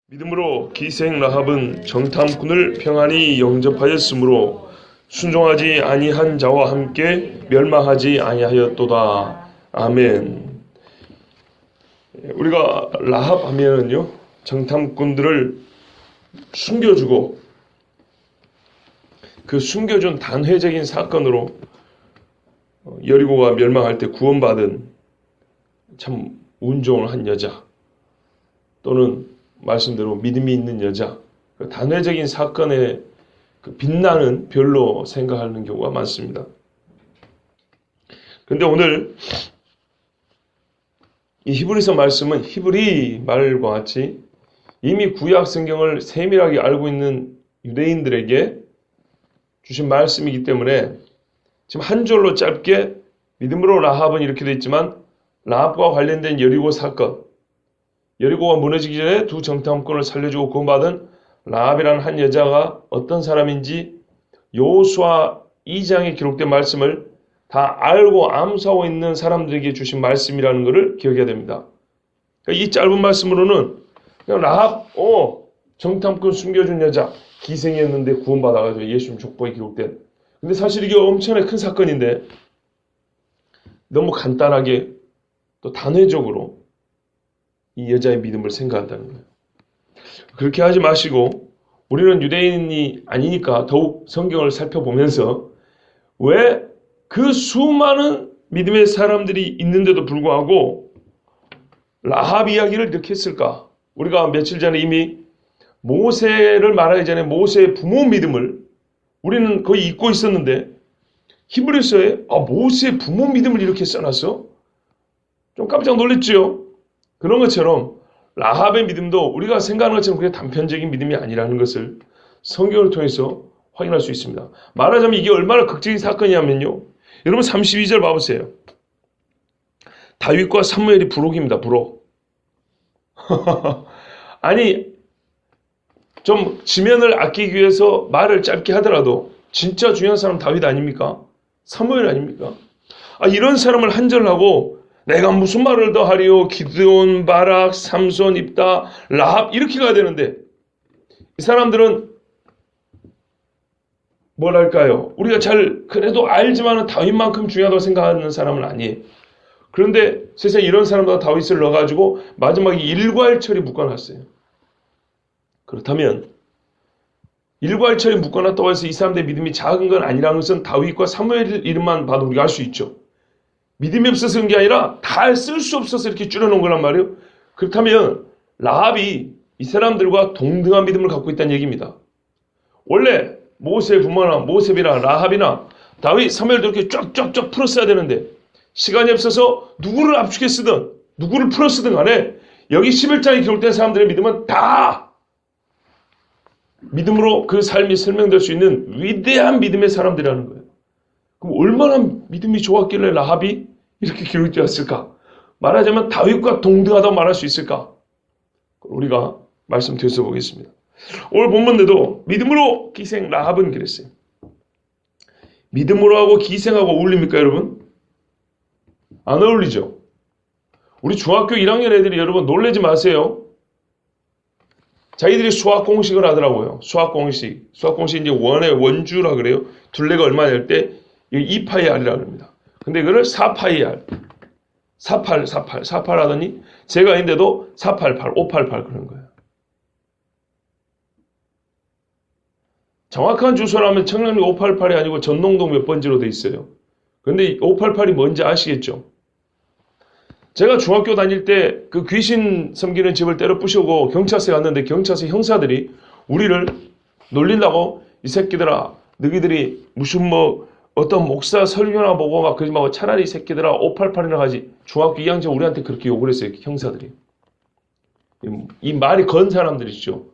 믿음으로 기생 라합은 정탐꾼을 평안히 영접하였으므로 순종하지 아니한 자와 함께 멸망하지 아니하였도다. 아멘. 우리가 라합 하면은요, 정탐꾼들을 숨겨주고 그 숨겨준 단회적인 사건으로 여리고가 멸망할 때 구원받은 참 운 좋은 한 여자, 또는 말씀대로 믿음이 있는 여자, 그 단회적인 사건의 그 빛나는 별로 생각하는 경우가 많습니다. 그런데 오늘 이 히브리서 말씀은 히브리 말과 같이 이미 구약 성경을 세밀하게 알고 있는 유대인들에게 주신 말씀이기 때문에 지금 한 줄로 짧게 믿음으로 라합은 이렇게 되어 있지만, 라합과 관련된 여리고 사건, 여리고가 무너지기 전에 두 정탐꾼을 살려주고 구원받은 라합이라는 한 여자가 어떤 사람인지 여호수아 2장에 기록된 말씀을 다 알고 암수하고 있는 사람들에게 주신 말씀이라는 것을 기억해야 됩니다. 이 짧은 말씀으로는 그냥 라합, 정탐꾼 숨겨준 여자, 기생이었는데 구원받아가지고 예수님 족보에 기록된. 근데 사실 이게 엄청나게 큰 사건인데 너무 간단하게 또 단회적으로 이 여자의 믿음을 생각한다는 거예요. 그렇게 하지 마시고, 우리는 유대인이 아니니까 더욱 성경을 살펴보면서 왜 그 수많은 믿음의 사람들이 있는데도 불구하고 라합 이야기를 이렇게 했을까? 우리가 며칠 전에 이미 모세를 말하기 전에 모세의 부모 믿음을 우리는 거의 잊고 있었는데, 히브리서에 모세의 부모 믿음을 이렇게 써놨어? 좀 깜짝 놀랐죠? 그런 것처럼 라합의 믿음도 우리가 생각하는 것처럼 그게 단편적인 믿음이 아니라는 것을 성경을 통해서 확인할 수 있습니다. 말하자면 이게 얼마나 극적인 사건이냐면요, 여러분 32절 봐보세요. 다윗과 사무엘이 부록입니다. 부록. 아니, 좀 지면을 아끼기 위해서 말을 짧게 하더라도 진짜 중요한 사람 다윗 아닙니까? 사무엘 아닙니까? 이런 사람을 한절하고 내가 무슨 말을 더 하리요? 기드온, 바락, 삼손, 입다, 라합 이렇게 가야 되는데, 이 사람들은 뭐랄까요? 우리가 잘 그래도 알지만은 다윗만큼 중요하다고 생각하는 사람은 아니에요. 그런데 세상에 이런 사람보다 다윗을 넣어가지고 마지막에 일괄처리 묶어놨어요. 그렇다면 일괄처리 묶어놨다고 해서 이 사람들의 믿음이 작은 건 아니라는 것은 다윗과 사무엘 이름만 봐도 우리가 알 수 있죠. 믿음이 없어서 그런 게 아니라 다 쓸 수 없어서 이렇게 줄여놓은 거란 말이에요. 그렇다면 라합이 이 사람들과 동등한 믿음을 갖고 있다는 얘기입니다. 원래 모세의 부모나 모세비나 라합이나 다윗, 사무엘도 이렇게 쫙쫙쫙 풀었어야 되는데 시간이 없어서 누구를 압축해 쓰든 누구를 풀어 쓰든 간에 여기 11장에 기록된 사람들의 믿음은 다 믿음으로 그 삶이 설명될 수 있는 위대한 믿음의 사람들이라는 거예요. 그럼 얼마나 믿음이 좋았길래 라합이 이렇게 기록되었을까? 말하자면 다윗과 동등하다고 말할 수 있을까? 우리가 말씀 드려 보겠습니다. 오늘 본문에도 믿음으로 기생 라합은 그랬어요. 믿음으로 하고 기생하고 어울립니까, 여러분? 안 어울리죠? 우리 중학교 1학년 애들이 여러분 놀라지 마세요. 자기들이 수학 공식을 하더라고요. 수학 공식 이제 원의 원주라 그래요. 둘레가 얼마 낼 때 2파이 R이라고 합니다. 근데 이거를 4파이 R, 48 하더니 제가 있는데도 488, 588 그런 거예요. 정확한 주소라면 청량리 588이 아니고 전농동 몇 번지로 돼 있어요. 그런데 588이 뭔지 아시겠죠? 제가 중학교 다닐 때 그 귀신 섬기는 집을 때려 부시고 경찰서에 갔는데 경찰서 형사들이 우리를 놀린다고, 이 새끼들아, 너희들이 무슨 어떤 목사 설교나 보고 막 그러지 말고 차라리 이 새끼들아 588이나 하지. 중학교 2학년 우리한테 그렇게 욕을 했어요, 형사들이. 이 말이 건 사람들이죠.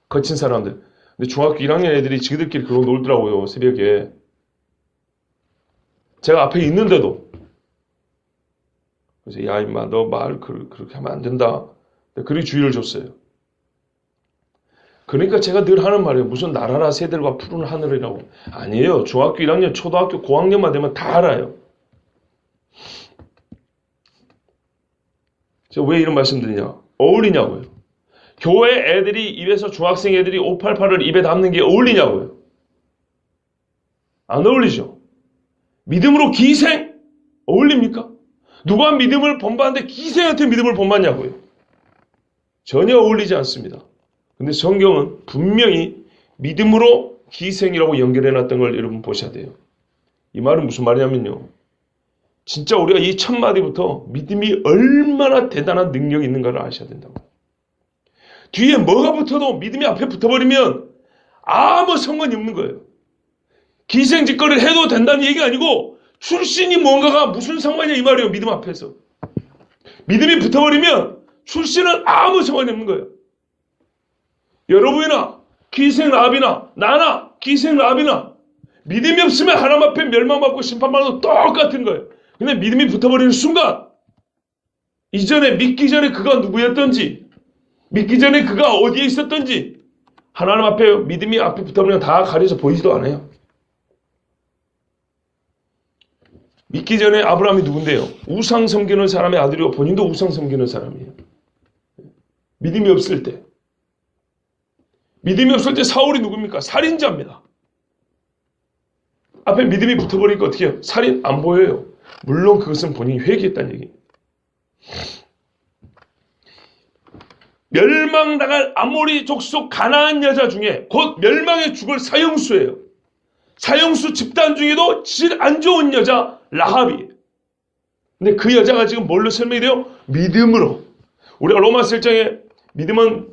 거친 사람들. 근데 중학교 1학년 애들이 지들끼리 그러고 놀더라고요, 새벽에. 제가 앞에 있는데도. 그래서 야 임마 너 말 그렇게 하면 안 된다. 그렇게 주의를 줬어요. 그러니까 제가 늘 하는 말이에요. 무슨 나라라 새들과 푸른 하늘이라고. 아니에요. 중학교 1학년, 초등학교 고학년만 되면 다 알아요. 제가 왜 이런 말씀 드리냐? 어울리냐고요. 교회 애들이 입에서 중학생 애들이 588을 입에 담는 게 어울리냐고요? 안 어울리죠. 믿음으로 기생 어울립니까? 누가 믿음을 본받는데 기생한테 믿음을 본받냐고요? 전혀 어울리지 않습니다. 근데 성경은 분명히 믿음으로 기생이라고 연결해놨던 걸 여러분 보셔야 돼요. 이 말은 무슨 말이냐면요. 진짜 우리가 이 첫 마디부터 믿음이 얼마나 대단한 능력이 있는가를 아셔야 된다고. 뒤에 뭐가 붙어도 믿음이 앞에 붙어버리면 아무 상관이 없는 거예요. 기생짓거리를 해도 된다는 얘기가 아니고 출신이 뭔가가 무슨 상관이냐 이 말이에요. 믿음 앞에서. 믿음이 붙어버리면 출신은 아무 상관이 없는 거예요. 여러분이나 기생 라합이나 나나 기생 라합이나 믿음이 없으면 하나님 앞에 멸망받고 심판받아도 똑같은 거예요. 근데 믿음이 붙어버리는 순간 이전에 믿기 전에 그가 누구였던지 믿기 전에 그가 어디에 있었던지 하나님 앞에 믿음이 앞에 붙어버리면 다 가려서 보이지도 않아요. 믿기 전에 아브라함이 누군데요? 우상 섬기는 사람의 아들이고 본인도 우상 섬기는 사람이에요. 믿음이 없을 때. 믿음이 없을 때 사울이 누굽니까? 살인자입니다. 앞에 믿음이 붙어버리니까 어떻게 해요? 살인 안 보여요. 물론 그것은 본인이 회개했다는 얘기예요. 멸망당할 아모리 족속 가나안 여자 중에 곧 멸망에 죽을 사형수예요. 사형수 집단 중에도 질 안 좋은 여자 라합이에요. 근데 그 여자가 지금 뭘로 설명이 돼요? 믿음으로. 우리가 로마서 1장에 믿음은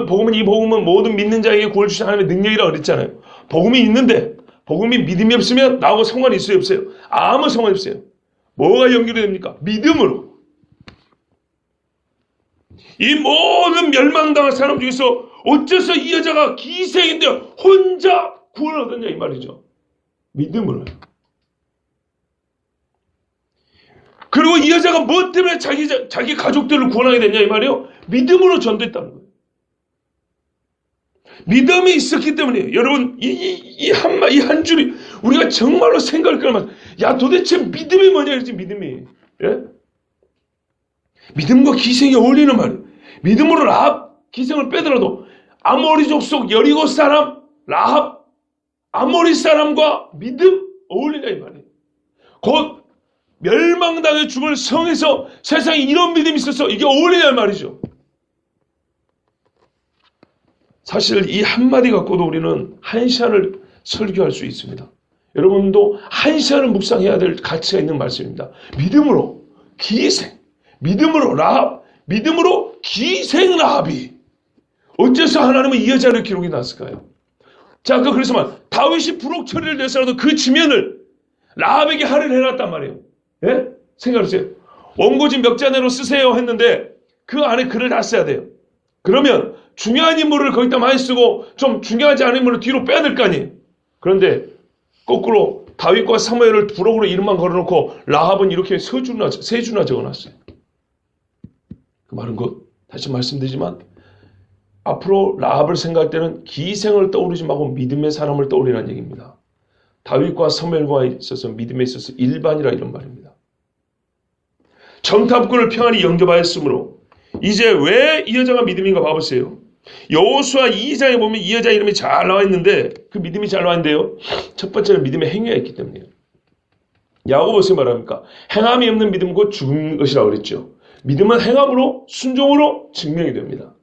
복음은 이 복음은 모든 믿는 자에게 구원 주신 하나님의 능력이라고 그랬잖아요. 복음이 있는데 복음이 믿음이 없으면 나하고 상관이 있어요 없어요? 아무 상관이 없어요. 뭐가 연결이 됩니까? 믿음으로. 이 모든 멸망당한 사람 중에서 어째서 이 여자가 기생인데 혼자 구원을 얻었냐 이 말이죠. 믿음으로요. 그리고 이 여자가 뭐 때문에 자기 가족들을 구원하게 됐냐 이 말이에요. 믿음으로 전도했다는 거예요. 믿음이 있었기 때문이에요. 여러분 이 한 줄이 우리가 정말로 생각할 거라면 야 도대체 믿음이 뭐냐 이러지 믿음이. 예? 믿음과 기생이 어울리는 말이에요. 믿음으로 라합 기생을 빼더라도 아모리 족속 여리고 사람 라합 아모리 사람과 믿음 어울리냐 이 말이에요. 곧 멸망당해 죽을 성에서 세상에 이런 믿음이 있어서 이게 어울리냐 이 말이죠. 사실 이 한마디 갖고도 우리는 한 시간을 설교할 수 있습니다. 여러분도 한 시간을 묵상해야 될 가치가 있는 말씀입니다. 믿음으로 기생, 믿음으로 라합, 믿음으로 기생 라합이 어째서 하나님은 이 여자를 기록이 났을까요? 자, 그래서 말 다윗이 부록 처리를 내서라도 그 지면을 라합에게 할인해놨단 말이에요. 예? 생각하세요. 원고지 멱자내로 쓰세요 했는데 그 안에 글을 다 써야 돼요. 그러면 중요한 인물을 거기다 많이 쓰고 좀 중요하지 않은 인물을 뒤로 빼야 될 거 아니에요. 그런데 거꾸로 다윗과 사무엘을 부록으로 이름만 걸어놓고 라합은 이렇게 세 줄이나 적어놨어요. 그 말은 다시 말씀드리지만 앞으로 라합을 생각할 때는 기생을 떠오르지 말고 믿음의 사람을 떠올리라는 얘기입니다. 다윗과 사무엘과 있어서 믿음에 있어서 일반이라 이런 말입니다. 정탐꾼을 평안히 영접하였으므로 이제 왜 이 여자가 믿음인가 봐보세요. 여호수아 2장에 보면 이 여자 이름이 잘 나와 있는데 그 믿음이 잘 나와 있는데요. 첫 번째는 믿음의 행위가 있기 때문이에요. 야고보서 말합니까? 행함이 없는 믿음은 곧 죽은 것이라고 그랬죠. 믿음은 행함으로 순종으로 증명이 됩니다.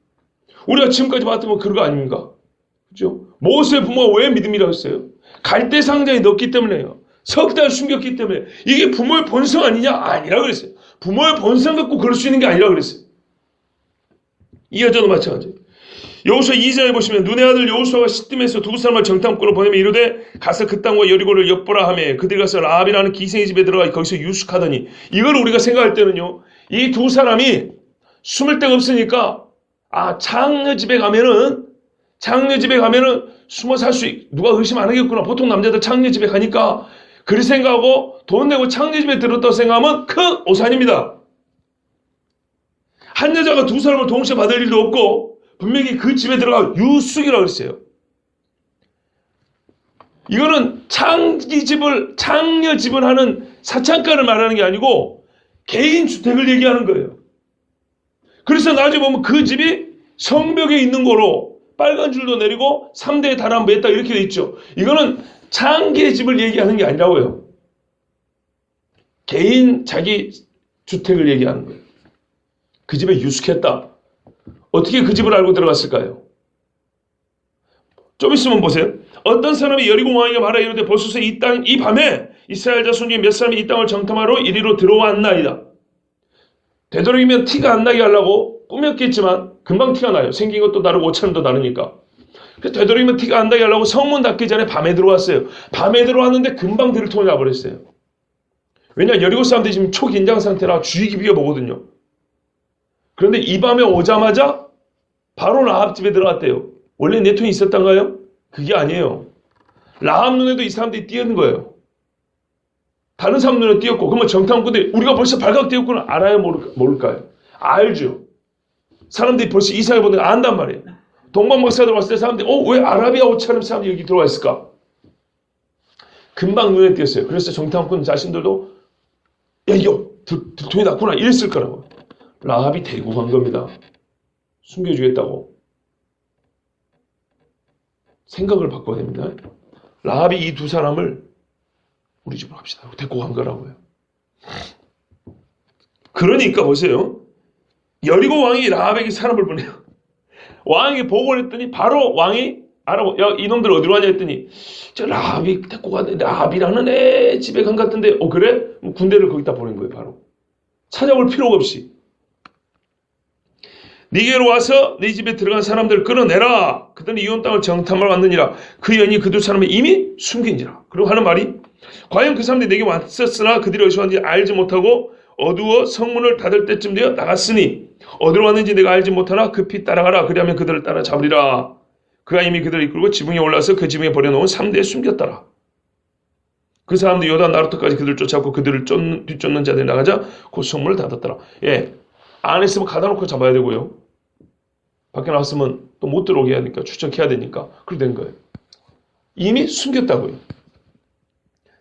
우리가 지금까지 봤던 건 그런 거 아닙니까? 그렇죠? 모세의 부모가 왜 믿음이라고 했어요? 갈대 상자에 넣었기 때문에요. 석 달 숨겼기 때문에. 이게 부모의 본성 아니냐? 아니라고 그랬어요. 부모의 본성 갖고 그럴 수 있는 게 아니라고 그랬어요. 이 여자도 마찬가지예요. 여호수아 2장에 보시면 눈의 아들 여호수아가 시딤에서 두 사람을 정탐꾼으로 보내며 이르되 가서 그 땅과 여리고를 엿보라 하며 그들이 가서 라합이라는 기생의 집에 들어가 거기서 유숙하더니 이걸 우리가 생각할 때는요. 이 두 사람이 숨을 데가 없으니까 장녀 집에 가면은 숨어 살 수 누가 의심 안 하겠구나. 보통 남자들 장녀 집에 가니까 그리 생각하고 돈 내고 장녀 집에 들었다고 생각하면 큰 오산입니다. 한 여자가 두 사람을 동시에 받을 일도 없고 분명히 그 집에 들어가 유숙이라고 했어요. 이거는 장녀 집을 하는 사창가를 말하는 게 아니고 개인 주택을 얘기하는 거예요. 그래서 나중에 보면 그 집이 성벽에 있는 거로 빨간 줄도 내리고 3대에 달아 맸다 이렇게 돼 있죠. 이거는 장기의 집을 얘기하는 게 아니라고요. 개인 자기 주택을 얘기하는 거예요. 그 집에 유숙했다. 어떻게 그 집을 알고 들어갔을까요? 좀 있으면 보세요. 어떤 사람이 여리고 왕에게 말하여 이르되 보소서 이 밤에 이스라엘 자손 중에 몇 사람이 이 땅을 정탐하러 이리로 들어왔나이다. 되도록이면 티가 안 나게 하려고 꾸몄겠지만 금방 티가 나요. 생긴 것도 다르고 옷차림도 다르니까. 그래서 되도록이면 티가 안 나게 하려고 성문 닫기 전에 밤에 들어왔어요. 밤에 들어왔는데 금방 들통이 나버렸어요. 왜냐 여리고 사람들이 지금 초긴장 상태라 주의 깊게 보거든요. 그런데 이 밤에 오자마자 바로 라합 집에 들어갔대요. 원래 내통이 있었던가요? 그게 아니에요. 라합 눈에도 이 사람들이 띄는 거예요. 다른 사람 눈에 띄었고 그러면 정탐꾼들이 우리가 벌써 발각되었구나 알아요? 모를까요? 알죠. 사람들이 벌써 이사해 보는 거 안단 말이에요. 동방박사들 왔을 때 사람들이 왜 아라비아 옷차림 사람들이 여기 들어와 있을까? 금방 눈에 띄었어요. 그래서 정탐꾼 자신들도 야 이거 들통이 났구나 이랬을 거라고. 라합이 대고 간 겁니다. 숨겨주겠다고. 생각을 바꿔야 됩니다. 라합이 이 두 사람을 우리 집으로 갑시다. 데리고 간 거라고요. 그러니까 보세요. 여리고 왕이 라합에게 사람을 보내요. 왕에게 보고를 했더니 바로 왕이 알아보. 야 이놈들 어디로 가냐 했더니 저 라합이 데리고 갔는데 라합이라는 애 집에 간 것 같은데 그래? 군대를 거기다 보낸 거예요. 바로. 찾아올 필요가 없이. 네게로 와서 네 집에 들어간 사람들을 끌어내라. 그들은 이온 땅을 정탐하러 왔느니라. 그 연이 그 두 사람을 이미 숨긴지라. 그리고 하는 말이 과연 그 사람들이 내게 왔었으나 그들이 어디서 왔는지 알지 못하고 어두워 성문을 닫을 때쯤 되어 나갔으니 어디로 왔는지 내가 알지 못하나 급히 따라가라. 그리하면 그들을 따라 잡으리라. 그가 이미 그들을 이끌고 지붕에 올라서 그 지붕에 버려놓은 3대에 숨겼더라. 그 사람도 요단 나루터까지 그들을 쫓아고 그들을 뒤쫓는 자들이 나가자 곧 성문을 닫았더라. 예, 안에 있으면 가다놓고 잡아야 되고요. 밖에 나왔으면 또 못 들어오게 해야 되니까 추적해야 되니까 그렇게 된 거예요. 이미 숨겼다고요.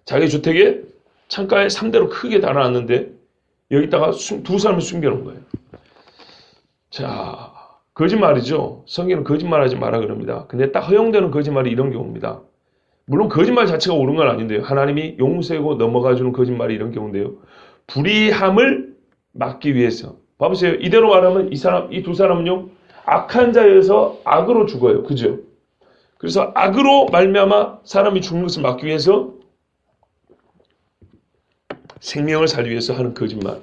자기 주택에 창가에 3대로 크게 달아놨는데 여기다가 두 사람을 숨겨놓은 거예요. 자, 거짓말이죠. 성경은 거짓말하지 마라 그럽니다. 근데 딱 허용되는 거짓말이 이런 경우입니다. 물론 거짓말 자체가 옳은 건 아닌데요. 하나님이 용서하고 넘어가주는 거짓말이 이런 경우인데요. 불의함을 막기 위해서. 봐보세요. 이대로 말하면 이 두 사람은요. 악한 자여서 악으로 죽어요. 그죠? 그래서 악으로 말미암아 사람이 죽는 것을 막기 위해서 생명을 살기 위해서 하는 거짓말.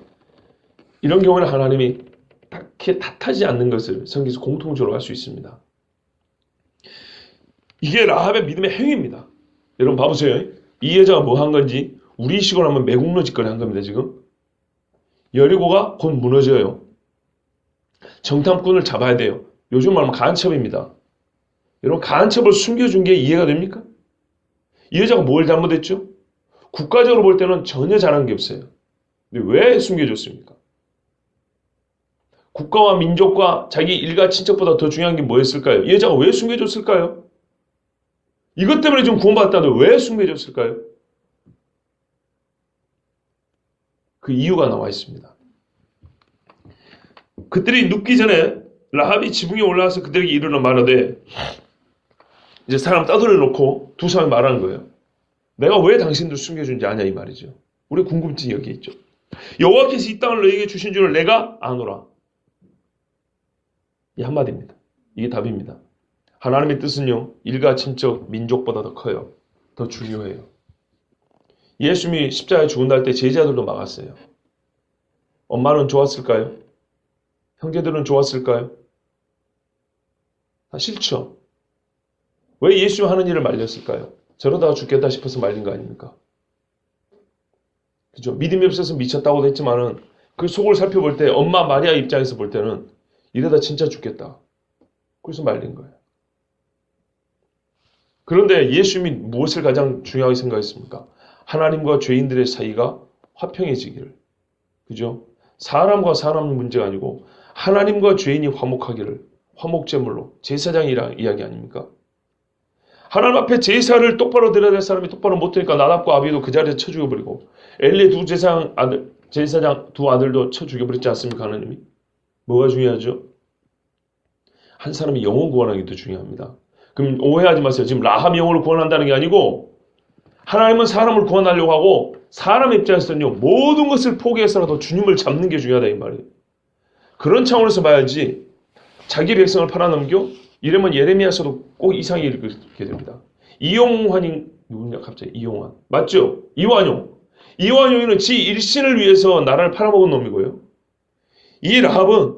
이런 경우는 하나님이 딱히 탓하지 않는 것을 성경에서 공통적으로 할 수 있습니다. 이게 라합의 믿음의 행위입니다. 여러분 봐보세요. 이 여자가 뭐 한 건지 우리 식으로 하면 매국노 짓거리 한 겁니다. 지금. 여리고가 곧 무너져요. 정탐꾼을 잡아야 돼요. 요즘 말하면 간첩입니다. 여러분 간첩을 숨겨준 게 이해가 됩니까? 이 여자가 뭘 잘못했죠? 국가적으로 볼 때는 전혀 잘한 게 없어요. 근데 왜 숨겨줬습니까? 국가와 민족과 자기 일가 친척보다 더 중요한 게 뭐였을까요? 이 여자가 왜 숨겨줬을까요? 이것 때문에 좀 구원받았다는데 왜 숨겨줬을까요? 그 이유가 나와 있습니다. 그들이 눕기 전에 라합이 지붕에 올라와서 그들에게 이르러 말하되 이제 사람 따돌려 놓고 두 사람이 말하는 거예요. 내가 왜 당신들 숨겨준지 아냐 이 말이죠. 우리 궁금증이 여기 있죠. 여호와께서 이 땅을 너에게 주신 줄을 내가 아노라. 이 한마디입니다. 이게 답입니다. 하나님의 뜻은요. 일가 친척 민족보다 더 커요. 더 중요해요. 예수님이 십자가에 죽은다 할 때 제자들도 막았어요. 엄마는 좋았을까요? 형제들은 좋았을까요? 다 싫죠. 왜 예수님 하는 일을 말렸을까요? 저러다가 죽겠다 싶어서 말린 거 아닙니까? 그죠? 믿음이 없어서 미쳤다고도 했지만은 그 속을 살펴볼 때 엄마 마리아 입장에서 볼 때는 이러다 진짜 죽겠다. 그래서 말린 거예요. 그런데 예수님이 무엇을 가장 중요하게 생각했습니까? 하나님과 죄인들의 사이가 화평해지기를. 그죠? 사람과 사람 문제가 아니고 하나님과 죄인이 화목하기를 화목제물로 제사장이란 이야기 아닙니까? 하나님 앞에 제사를 똑바로 드려야 될 사람이 똑바로 못하니까 나답과 아비도 그 자리에서 쳐 죽여버리고 엘리 제사장 두 아들도 쳐 죽여버렸지 않습니까? 하나님이. 뭐가 중요하죠? 한 사람이 영혼 구원하기도 중요합니다. 그럼 오해하지 마세요. 지금 라합이 영혼을 구원한다는 게 아니고 하나님은 사람을 구원하려고 하고 사람 입장에서는요. 모든 것을 포기해서라도 주님을 잡는 게 중요하다 이 말이에요. 그런 차원에서 봐야지 자기 백성을 팔아넘겨 이러면 예레미야서도 꼭 이상하게 읽게 됩니다. 이용환이 누구냐 갑자기 이용환 맞죠? 이완용이는 지 일신을 위해서 나라를 팔아먹은 놈이고요. 이 라합은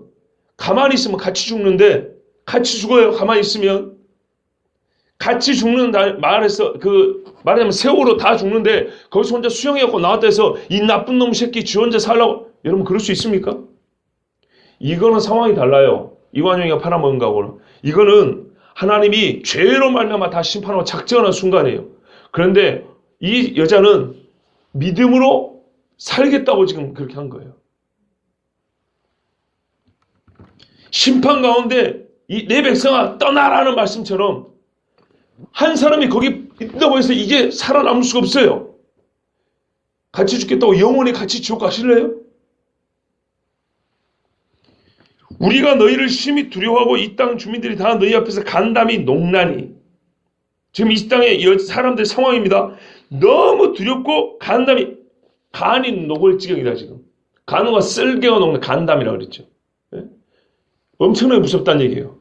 가만히 있으면 같이 죽는데 같이 죽어요. 가만히 있으면 같이 죽는 말에서 말하자면 세월호 다 죽는데 거기서 혼자 수영해갖고 나왔다 해서 이 나쁜 놈 새끼 지 혼자 살라고 여러분 그럴 수 있습니까? 이거는 상황이 달라요. 이완용이가 팔아먹은 거하고는. 이거는 하나님이 죄로 말미암아 다 심판하고 작정하는 순간이에요. 그런데 이 여자는 믿음으로 살겠다고 지금 그렇게 한 거예요. 심판 가운데 내 백성아 떠나라는 말씀처럼 한 사람이 거기 있다고 해서 이게 살아남을 수가 없어요. 같이 죽겠다고 영원히 같이 지옥 가실래요? 우리가 너희를 심히 두려워하고 이 땅 주민들이 다 너희 앞에서 간담이 녹나니 지금 이 땅의 사람들의 상황입니다. 너무 두렵고 간이 녹을 지경이다 지금. 간과 쓸개가 녹는 간담이라고 그랬죠. 네? 엄청나게 무섭다는 얘기예요.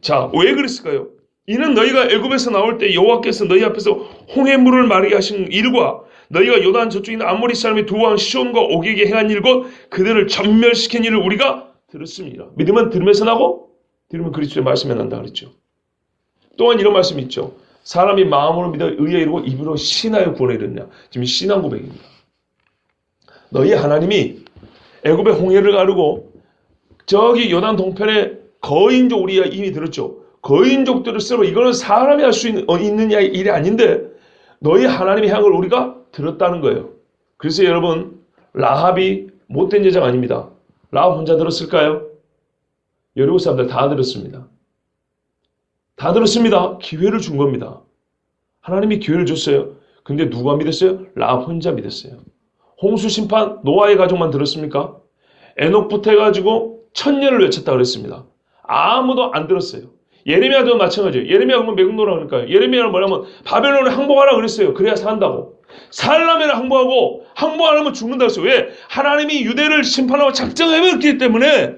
자, 왜 그랬을까요? 이는 너희가 애굽에서 나올 때 여호와께서 너희 앞에서 홍해물을 마르게 하신 일과 너희가 요단 저쪽에 있는 아모리 사람의 두 왕 시온과 옥에게 행한 일과 그들을 전멸시킨 일을 우리가 들었습니다. 믿으면 들으면서 나고 들으면 그리스도의 말씀에 난다 그랬죠. 또한 이런 말씀이 있죠. 사람이 마음으로 믿어 의에 이르고 입으로 신하여 구원에 이르느냐. 지금 신앙 고백입니다. 너희 하나님이 애굽의 홍해를 가르고 저기 요단 동편에 거인족 우리가 이미 들었죠. 거인족들을 쓰러 이거는 사람이 할 수 있는 일이 아닌데 너희 하나님의 향을 우리가 들었다는 거예요. 그래서 여러분 라합이 못된 여자가 아닙니다. 라합 혼자 들었을까요? 여리고 사람들 다 들었습니다. 다 들었습니다. 기회를 준 겁니다. 하나님이 기회를 줬어요. 근데 누가 믿었어요? 라합 혼자 믿었어요. 홍수 심판 노아의 가족만 들었습니까? 에녹부터 해가지고 천년을 외쳤다 그랬습니다. 아무도 안 들었어요. 예레미야도 마찬가지예요. 예레미야 그러면 매국노라 그러니까요. 예레미야는 뭐냐면 바벨론에 항복하라 그랬어요. 그래야 산다고. 살려면 항복하고 항복 안 하면 죽는다 그랬어요. 왜? 하나님이 유대를 심판하고 작정해버렸기 때문에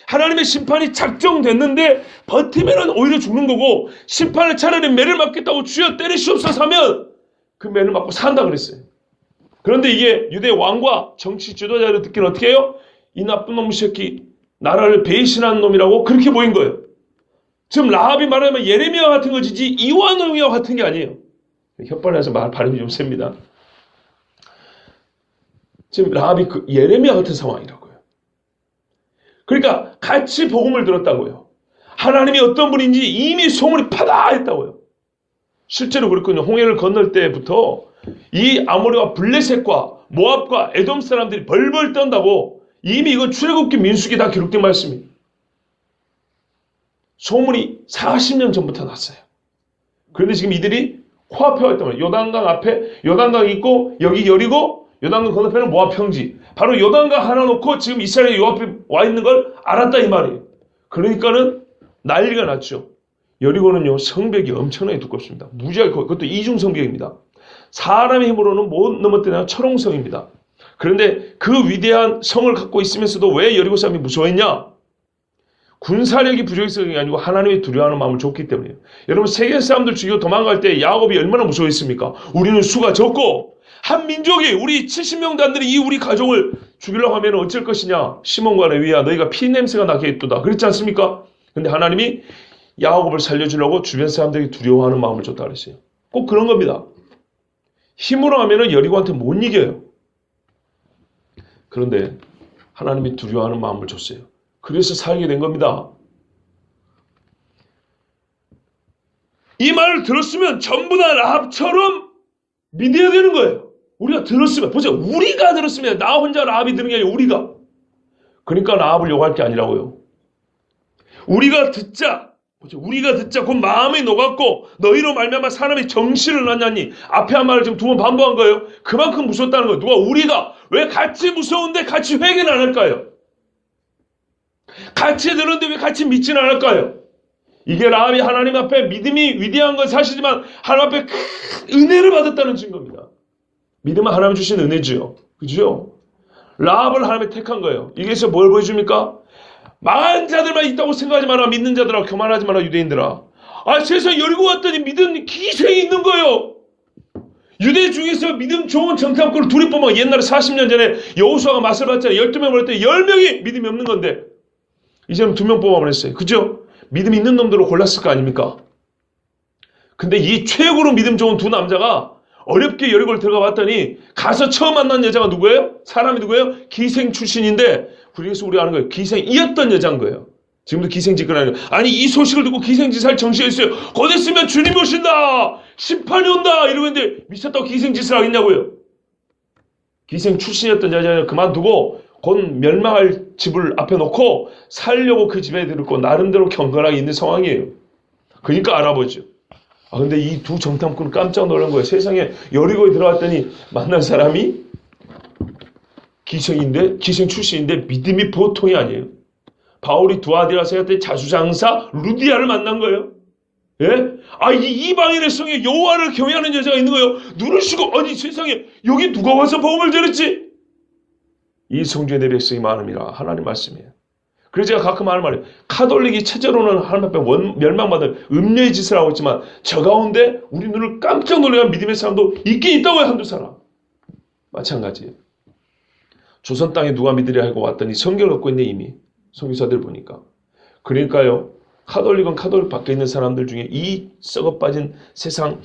하나님의 심판이 작정됐는데 버티면 오히려 죽는 거고 심판을 차라리 매를 맞겠다고 주여 때리시옵소서 하면 그 매를 맞고 산다 그랬어요. 그런데 이게 유대 왕과 정치 지도자를 듣기는 어떻게 해요? 이 나쁜 놈 새끼 나라를 배신한 놈이라고 그렇게 보인 거예요. 지금 라합이 말하면 예레미야 같은 것이지 이완용이와 같은 게 아니에요. 혓발에서 발음이 좀 셉니다. 지금 라합이 예레미야 같은 상황이라고요. 그러니까 같이 복음을 들었다고요. 하나님이 어떤 분인지 이미 소문이 파다했다고요. 실제로 그렇거든요. 홍해를 건널 때부터 이 아모리와 블레셋과 모압과 에돔 사람들이 벌벌 떤다고 이미 이건 출애굽기 민수기 다 기록된 말씀이에요. 소문이 40년 전부터 났어요. 그런데 지금 이들이 코앞에 와 있단 말이에요. 요단강 앞에 요단강 있고 여기 여리고 요단강 건너편은 모압 평지. 바로 요단강 하나 놓고 지금 이스라엘이 요 앞에 와 있는 걸 알았다 이 말이에요. 그러니까는 난리가 났죠. 여리고는요 성벽이 엄청나게 두껍습니다. 무지하게 그것도 이중 성벽입니다. 사람의 힘으로는 못 넘었다는 철옹성입니다. 그런데 그 위대한 성을 갖고 있으면서도 왜 여리고 사람이 무서워했냐? 군사력이 부족해서가 아니고 하나님이 두려워하는 마음을 줬기 때문이에요. 여러분 세계 사람들 죽이고 도망갈 때 야곱이 얼마나 무서워했습니까? 우리는 수가 적고 한 민족이 우리 70명도 안 되는 이 우리 가족을 죽이려고 하면 어쩔 것이냐? 시몬과 레위야 너희가 피냄새가 나게 했도다. 그렇지 않습니까? 근데 하나님이 야곱을 살려주려고 주변 사람들이 두려워하는 마음을 줬다 그랬어요. 꼭 그런 겁니다. 힘으로 하면은 여리고한테 못 이겨요. 그런데 하나님이 두려워하는 마음을 줬어요. 그래서 살게 된 겁니다. 이 말을 들었으면 전부 다 라합처럼 믿어야 되는 거예요. 우리가 들었으면, 보세요. 우리가 들었으면, 나 혼자 라합이 들은 게 아니라 우리가. 그러니까 라합을 요구할 게 아니라고요. 우리가 듣자. 우리가 듣자. 그 마음이 녹았고 너희로 말미암아 사람이 정신을 낳냐니 앞에 한 말을 지금 두 번 반복한 거예요. 그만큼 무섭다는 거예요. 누가 우리가 왜 같이 무서운데 같이 회개는 안 할까요? 같이 들었는데 왜 같이 믿지는 않을까요? 이게 라합이 하나님 앞에 믿음이 위대한 건 사실이지만 하나님 앞에 큰 은혜를 받았다는 증거입니다. 믿음은 하나님 주신 은혜지요. 그죠? 라합을 하나님이 택한 거예요. 이게서 뭘 보여줍니까? 망한 자들만 있다고 생각하지 마라. 믿는 자들아 교만하지 마라. 유대인들아. 세상 여리고 왔더니 믿음 기생이 있는 거예요. 유대 중에서 믿음 좋은 정탐꾼을 둘이 뽑아. 옛날에 40년 전에 여호수아가 맛을 봤잖아요. 12명 보냈더니 10명이 믿음이 없는 건데 이제는 2명 뽑아버렸어요. 그죠? 믿음 있는 놈들을 골랐을 거 아닙니까? 근데 이 최고로 믿음 좋은 두 남자가 어렵게 여리고를 들어가 봤더니 가서 처음 만난 여자가 누구예요? 사람이 누구예요? 기생 출신인데 그래서 우리가 아는 거예요. 기생이었던 여자인 거예요. 지금도 기생짓거나 하는 거예요. 아니 이 소식을 듣고 기생짓을 할 정신이 있어요. 곧 있으면 주님이 오신다. 심판이 온다. 이러고 있는데 미쳤다고 기생짓을 하겠냐고요. 기생 출신이었던 여자를 그만두고 곧 멸망할 집을 앞에 놓고 살려고 그 집에 들었고 나름대로 경건하게 있는 상황이에요. 그러니까 알아보죠. 근데 이 두 정탐꾼은 깜짝 놀란 거예요. 세상에 여리고에 들어왔더니 만난 사람이 기생 출신인데 믿음이 보통이 아니에요. 바울이 두아디라서 했더니 자수장사 루디아를 만난 거예요. 예? 이 이방인의 성에 여호와를 경외하는 여자가 있는 거예요. 눈을 쉬고 아니 세상에 여기 누가 와서 복음을 전했지? 이 성주의 내 백성이 많음이라 하나님 말씀이에요. 그래서 제가 가끔 하는 말이에요. 카톨릭이 체제로는 하나님 앞에 멸망받은 음녀의 짓을 하고 있지만 저 가운데 우리 눈을 깜짝 놀라는 믿음의 사람도 있긴 있다고요. 한두 사람. 마찬가지예요. 조선 땅에 누가 믿으려 하고 왔더니 성경을 갖고 있네 이미. 선교사들 보니까. 그러니까요. 카톨릭은 카톨릭 밖에 있는 사람들 중에 이 썩어 빠진 세상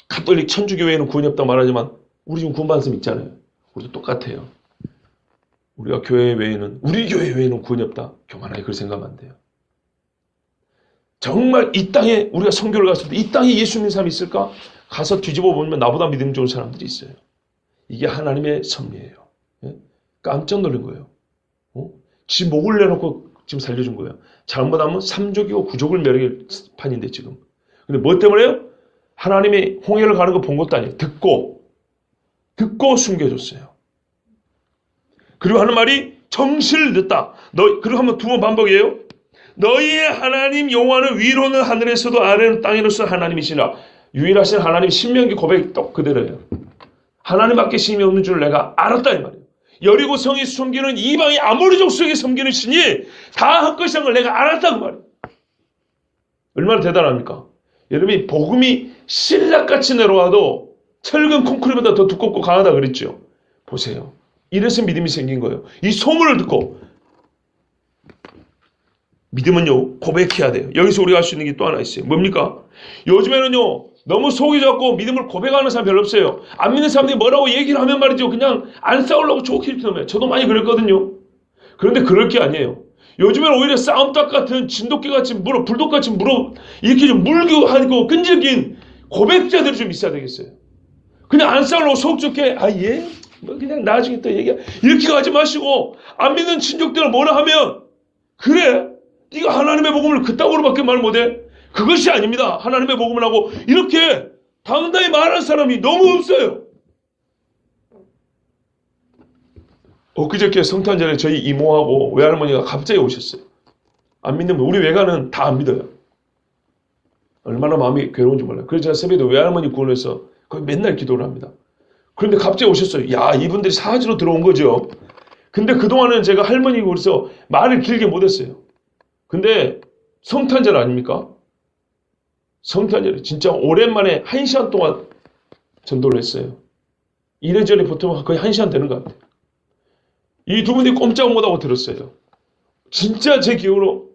카톨릭 천주교회에는 구원이 없다고 말하지만 우리 지금 구원받은 사람 있잖아요. 우리도 똑같아요. 우리가 교회 외에는 우리 교회 외에는 구원이 없다. 교만하게 그렇게 생각하면 안 돼요. 정말 이 땅에 우리가 선교를 갔을 때 이 땅에 예수 믿는 사람이 있을까? 가서 뒤집어 보면 나보다 믿음 좋은 사람들이 있어요. 이게 하나님의 섭리예요. 예? 깜짝 놀란 거예요. 지 목을 내놓고 지금 살려준 거예요. 잘못하면 3족이고 9족을 멸할 판인데 지금. 근데 뭐 때문에요? 하나님이 홍해를 가는 거 본 것도 아니에요. 듣고 숨겨줬어요. 그리고 하는 말이 정신을 듣다. 그리고 한번 두 번 반복이에요. 너희의 하나님 여호와는 위로는 하늘에서도 아래는 땅에로서 하나님이시라. 유일하신 하나님 신명기 고백 똑 그대로예요. 하나님밖에 신이 없는 줄 내가 알았다 이 말이에요. 여리고 성이 섬기는 이방이 아모리 족속에 섬기는 신이 다 할 것이란 걸 내가 알았다 그 말이에요. 얼마나 대단합니까? 여러분이 복음이 신락같이 내려와도 철근 콘크리트보다 더 두껍고 강하다 그랬죠. 보세요. 이래서 믿음이 생긴 거예요. 이 소문을 듣고 믿음은요 고백해야 돼요. 여기서 우리가 할 수 있는 게 또 하나 있어요. 뭡니까? 요즘에는요 너무 속이 좁고 믿음을 고백하는 사람 별로 없어요. 안 믿는 사람들이 뭐라고 얘기를 하면 말이죠. 그냥 안 싸우려고 좋게 이렇게 넘어요. 저도 많이 그랬거든요. 그런데 그럴 게 아니에요. 요즘에는 오히려 싸움닭 같은 진돗개같이 물어 불독같이 물어 이렇게 좀 물교하고 끈질긴 고백자들이 좀 있어야 되겠어요. 그냥 안 싸우려고 속 좋게 예? 뭐 그냥 나중에 또 얘기해. 이렇게 가지 마시고 안 믿는 친족들을 뭐라 하면 그래 네가 하나님의 복음을 그따구로밖에 말 못해? 그것이 아닙니다. 하나님의 복음을 하고 이렇게 당당히 말하는 사람이 너무 없어요. 엊그저께 성탄절에 저희 이모하고 외할머니가 갑자기 오셨어요. 안 믿는 분, 우리 외가는 다 안 믿어요. 얼마나 마음이 괴로운지 몰라요. 그래서 제가 새벽에 외할머니 구원해서 거의 맨날 기도를 합니다. 그런데 갑자기 오셨어요. 이분들이 사지로 들어온 거죠. 근데 그동안은 제가 할머니고 그래서 말을 길게 못했어요. 근데 성탄절 아닙니까? 성탄절에 진짜 오랜만에 1시간 동안 전도를 했어요. 이래저래 보통 거의 1시간 되는 것 같아요. 이 두 분이 꼼짝 못하고 들었어요. 진짜 제 기억으로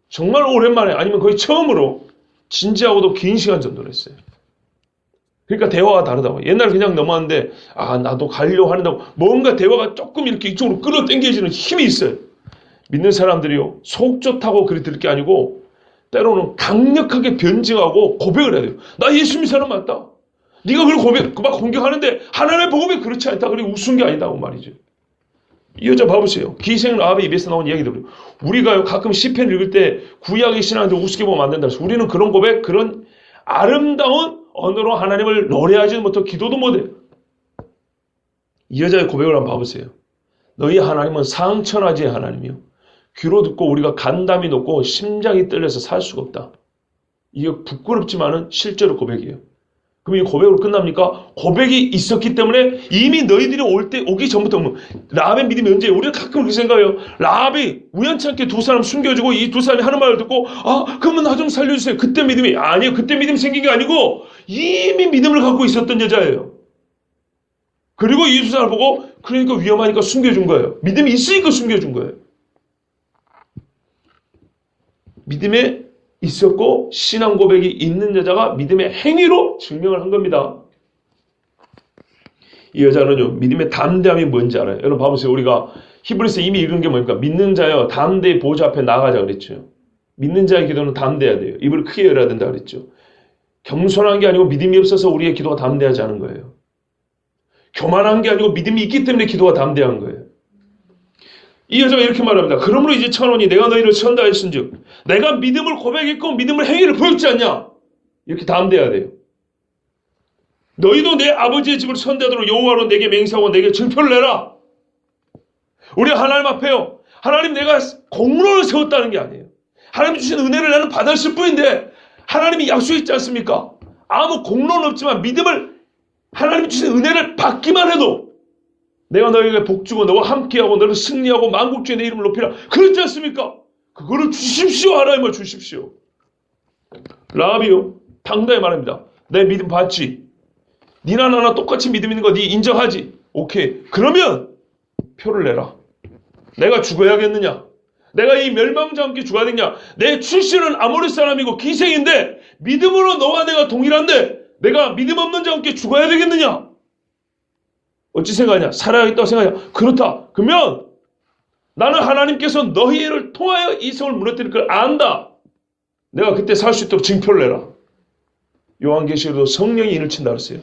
정말 오랜만에 아니면 거의 처음으로 진지하고도 긴 시간 전도를 했어요. 그러니까 대화가 다르다고. 옛날에 그냥 넘어왔는데 나도 가려고 한다고 뭔가 대화가 조금 이렇게 이쪽으로 끌어당겨지는 힘이 있어요. 믿는 사람들이요. 속 좋다고 그리 들을 게 아니고 때로는 강력하게 변증하고 고백을 해야 돼요. 나 예수 믿는 사람 맞다. 네가 그걸 막 공격하는데 하나님의 복음이 그렇지 않다. 그리고 웃은 게 아니다고 말이죠. 이 여자 봐보세요. 기생 라합의 입에서 나온 이야기들. 우리가요 가끔 시편 읽을 때 구약의 신앙들 우습게 보면 안 된다. 우리는 그런 고백, 그런 아름다운 언어로 하나님을 노래하지 못하고 기도도 못해요. 이 여자의 고백을 한번 봐보세요. 너희 하나님은 상천하지의 하나님이요 귀로 듣고 우리가 간담이 높고 심장이 떨려서 살 수가 없다. 이게 부끄럽지만은 실제로 고백이에요. 그럼 이 고백으로 끝납니까? 고백이 있었기 때문에 이미 너희들이 오기 전부터 라합의 믿음이 언제예요? 우리가 가끔 그렇게 생각해요. 라합이 우연찮게 두 사람 숨겨주고 이 두 사람이 하는 말을 듣고 그러면 나 좀 살려주세요. 그때 믿음이 아니에요. 그때 믿음이 생긴 게 아니고 이미 믿음을 갖고 있었던 여자예요. 그리고 이 두 사람을 보고 그러니까 위험하니까 숨겨준 거예요. 믿음이 있으니까 숨겨준 거예요. 믿음에 있었고 신앙 고백이 있는 여자가 믿음의 행위로 증명을 한 겁니다. 이 여자는요, 믿음의 담대함이 뭔지 알아요. 여러분 봐보세요. 우리가 히브리서 이미 읽은 게 뭡니까? 믿는 자여 담대히 보좌 앞에 나가자 그랬죠. 믿는 자의 기도는 담대해야 돼요. 입을 크게 열어야 된다 그랬죠. 겸손한 게 아니고 믿음이 없어서 우리의 기도가 담대하지 않은 거예요. 교만한 게 아니고 믿음이 있기 때문에 기도가 담대한 거예요. 이 여자가 이렇게 말합니다. 그러므로 이제 천원이 내가 너희를 선다했은즉 내가 믿음을 고백했고 믿음을 행위를 보였지 않냐? 이렇게 담대해야 돼요. 너희도 내 아버지의 집을 선대하도록 여호와로 내게 맹세하고 내게 증표를 내라. 우리 하나님 앞에요. 하나님 내가 공로를 세웠다는 게 아니에요. 하나님 주신 은혜를 나는 받았을 뿐인데 하나님이 약속했지 않습니까? 아무 공로는 없지만 믿음을 하나님 주신 은혜를 받기만 해도 내가 너에게 복주고 너와 함께하고 너를 승리하고 만국주의 내 이름을 높이라. 그렇지 않습니까? 그거를 주십시오. 하나님을 주십시오. 라합이요. 당당히 말합니다. 내 믿음 받지. 니나 나나 똑같이 믿음 있는 거 니 인정하지. 오케이. 그러면 표를 내라. 내가 죽어야겠느냐? 내가 이 멸망자 함께 죽어야 되냐? 내 출신은 아모리 사람이고 기생인데 믿음으로 너와 내가 동일한데 내가 믿음 없는 자와 함께 죽어야 되겠느냐? 어찌 생각하냐? 살아야겠다고 생각하냐? 그렇다. 그러면 나는 하나님께서 너희를 통하여 이 성을 무너뜨릴 걸 안다. 내가 그때 살 수 있도록 징표를 내라. 요한계시록도 성령이 인을 친다 그랬어요.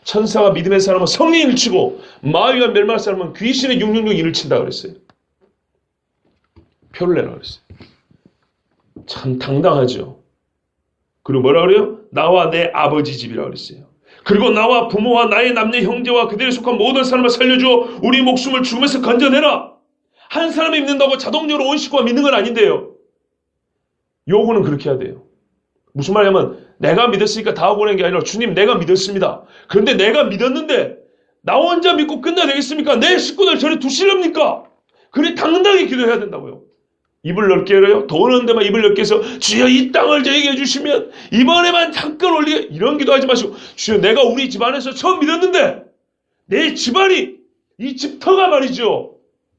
천사가 믿음의 사람은 성령이 인을 치고 마귀가 멸망할 사람은 귀신의 666 인을 친다 그랬어요. 표를 내라 그랬어요. 참 당당하죠. 그리고 뭐라 그래요? 나와 내 아버지 집이라 그랬어요. 그리고 나와 부모와 나의 남녀 형제와 그들에 속한 모든 사람을 살려주어 우리 목숨을 죽음에서 건져내라. 한 사람이 믿는다고 자동적으로 온 식구가 믿는 건 아닌데요. 요구는 그렇게 해야 돼요. 무슨 말이냐면 내가 믿었으니까 다 하고 오는 게 아니라 주님 내가 믿었습니다. 그런데 내가 믿었는데 나 혼자 믿고 끝나야 되겠습니까? 내 식구들 저리 두시렵니까? 그래 당당히 기도해야 된다고요. 입을 넓게 열어요. 돈 없는 데만 입을 넓게 해서 주여 이 땅을 저에게 해주시면 이번에만 잠깐 올리게 이런 기도하지 마시고 주여 내가 우리 집안에서 처음 믿었는데 내 집안이 이 집터가 말이죠.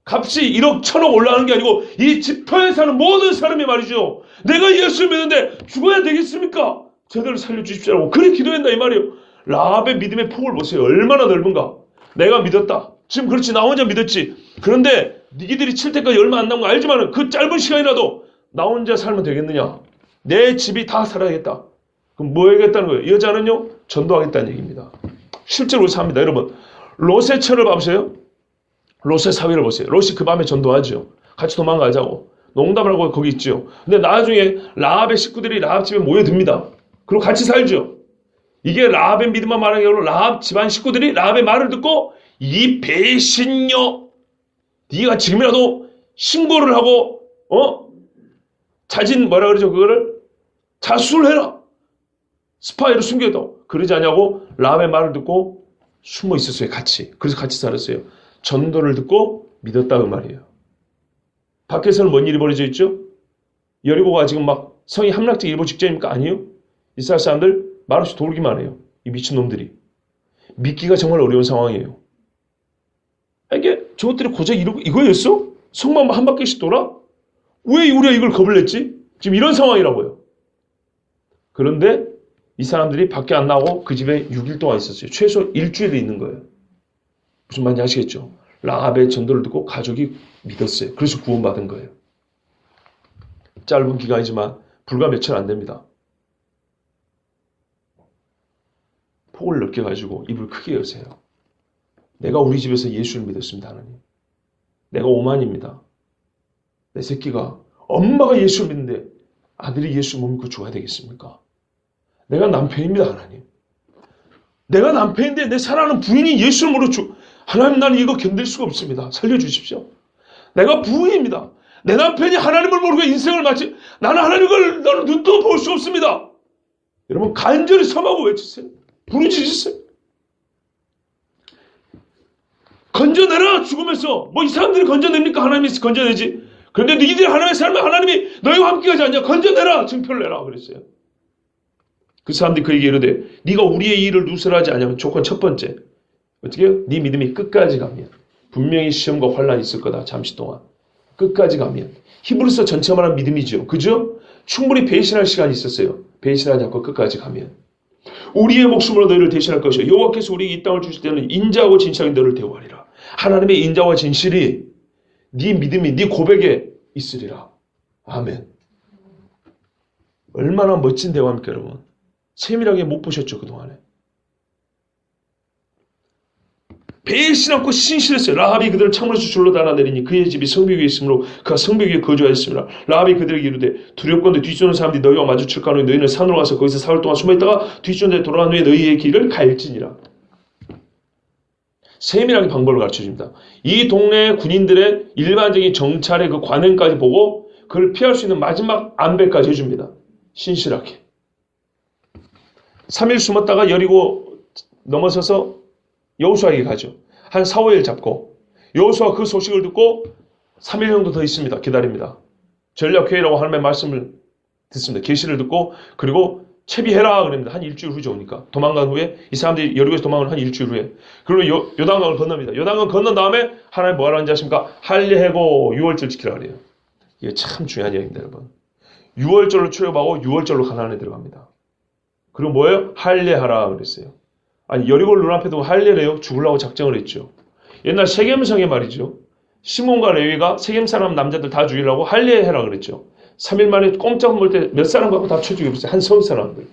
값이 1억 1,000억 올라가는 게 아니고 이 집터에 사는 모든 사람이 말이죠. 내가 예수를 믿는데 죽어야 되겠습니까? 저들을 살려주십시오라고 그렇게 기도한다 이 말이에요. 라합의 믿음의 폭을 보세요. 얼마나 넓은가. 내가 믿었다. 지금 그렇지 나 혼자 믿었지. 그런데 니들이 칠 때까지 얼마 안 남은 거 알지만 그 짧은 시간이라도 나 혼자 살면 되겠느냐. 내 집이 다 살아야겠다. 그럼 뭐 해야겠다는 거예요? 여자는요 전도하겠다는 얘기입니다. 실제로 삽니다. 여러분 롯의 철을 봐보세요. 롯의 사위를 보세요. 롯이 그 밤에 전도하죠. 같이 도망가자고. 농담을 하고 거기 있죠. 근데 나중에 라합의 식구들이 라합 집에 모여듭니다. 그리고 같이 살죠. 이게 라합의 믿음만 말하는 게 아니라 라합 집안 식구들이 라합의 말을 듣고 이 배신녀 네가 지금이라도 신고를 하고 자진 뭐라 그러죠 그거를 자수를 해라. 스파이를 숨겨도 그러지 않냐고 라합의 말을 듣고 숨어 있었어요. 같이. 그래서 같이 살았어요. 전도를 듣고 믿었다 그 말이에요. 밖에서는 뭔 일이 벌어져 있죠? 여리고가 지금 막 성이 함락되기 일보 직전입니까? 아니요. 이스라엘 사람들 말없이 돌기만 해요. 이 미친놈들이. 믿기가 정말 어려운 상황이에요. 이게 저것들이 고작 이거였어? 성만 한 바퀴씩 돌아? 왜 우리가 이걸 겁을 냈지? 지금 이런 상황이라고요. 그런데 이 사람들이 밖에 안 나오고 그 집에 6일 동안 있었어요. 최소 일주일이 있는 거예요. 무슨 말인지 아시겠죠? 라합의 전도를 듣고 가족이 믿었어요. 그래서 구원받은 거예요. 짧은 기간이지만 불과 며칠 안 됩니다. 폭을 넓게 가지고 입을 크게 여세요. 내가 우리 집에서 예수를 믿었습니다. 하나님. 내가 오만입니다. 내 새끼가 엄마가 예수를 믿는데 아들이 예수 못 믿고 죽어야 되겠습니까? 내가 남편입니다. 하나님. 내가 남편인데 내 사랑하는 부인이 예수를 모르고 하나님 나는 이거 견딜 수가 없습니다. 살려주십시오. 내가 부인입니다. 내 남편이 하나님을 모르고 인생을 마치 나는 하나님을 너는 눈도 볼 수 없습니다. 여러분 간절히 섬하고 외치세요. 부르짖으세요. 건져내라 죽으면서. 뭐 이 사람들이 건져냅니까? 하나님이 건져내지. 그런데 너희들이 하나님의 삶을 하나님이 너희와 함께 가지 않냐? 건져내라 증표를 내라 그랬어요. 그 사람들이 그에게 이르되 네가 우리의 일을 누설하지 않냐면 조건 첫 번째 어떻게 해요? 네 믿음이 끝까지 가면 분명히 시험과 환란이 있을 거다. 잠시 동안 끝까지 가면 히브리서 전체 말한 믿음이죠. 그죠? 충분히 배신할 시간이 있었어요. 배신하지 않고 끝까지 가면 우리의 목숨으로 너희를 대신할 것이요 여호와께서 우리에게 이 땅을 주실 때는 인자하고 진실하게 너를 대우하리라. 하나님의 인자와 진실이 네 믿음이 네 고백에 있으리라. 아멘. 얼마나 멋진 대화입니까 여러분. 세밀하게 못 보셨죠 그동안에. 배신 않고 신실했어요. 라합이 그들을 창문에서 줄로 달아내리니 그의 집이 성벽 위에 있으므로 그가 성벽 위에 거주하였습니다. 라합이 그들에게 이르되 두렵건대 뒤쫓는 사람들이 너희와 마주칠까 하노니 너희는 산으로 가서 거기서 사흘 동안 숨어있다가 뒤쫓는 데 돌아간 후에 너희의 길을 갈지니라. 세밀하게 방법을 가르쳐줍니다. 이 동네 군인들의 일반적인 정찰의 그 관행까지 보고 그걸 피할 수 있는 마지막 안배까지 해줍니다. 신실하게. 3일 숨었다가 여리고 넘어서서 여호수아에게 가죠. 한 4, 5일 잡고 여호수아 그 소식을 듣고 3일 정도 더 있습니다. 기다립니다. 전략회의라고 하나님의 말씀을 듣습니다. 계시를 듣고 그리고 채비해라 그럽니다. 한 일주일 후죠. 오니까 도망간 후에 이 사람들이 여리고에서 도망을 한 일주일 후에 그리고 요단강을 건넙니다. 요단강 건넌 다음에 하나님 뭐 하라는지 아십니까? 할례하고 유월절 지키라 그래요. 이게 참 중요한 이야기입니다. 여러분. 유월절로 출애굽하고 유월절로 가나안에 들어갑니다. 그리고 뭐예요? 할례하라 그랬어요. 아니 여리고를 눈앞에 두고 할례를 해요? 죽으려고 작정을 했죠. 옛날 세겜성에 말이죠. 시몬과 레위가 세겜 사람 남자들 다 죽이려고 할례해라 그랬죠. 3일 만에 꼼짝 못 때 몇 사람 갖고 다 쳐 죽여버렸어요. 한 성 사람들.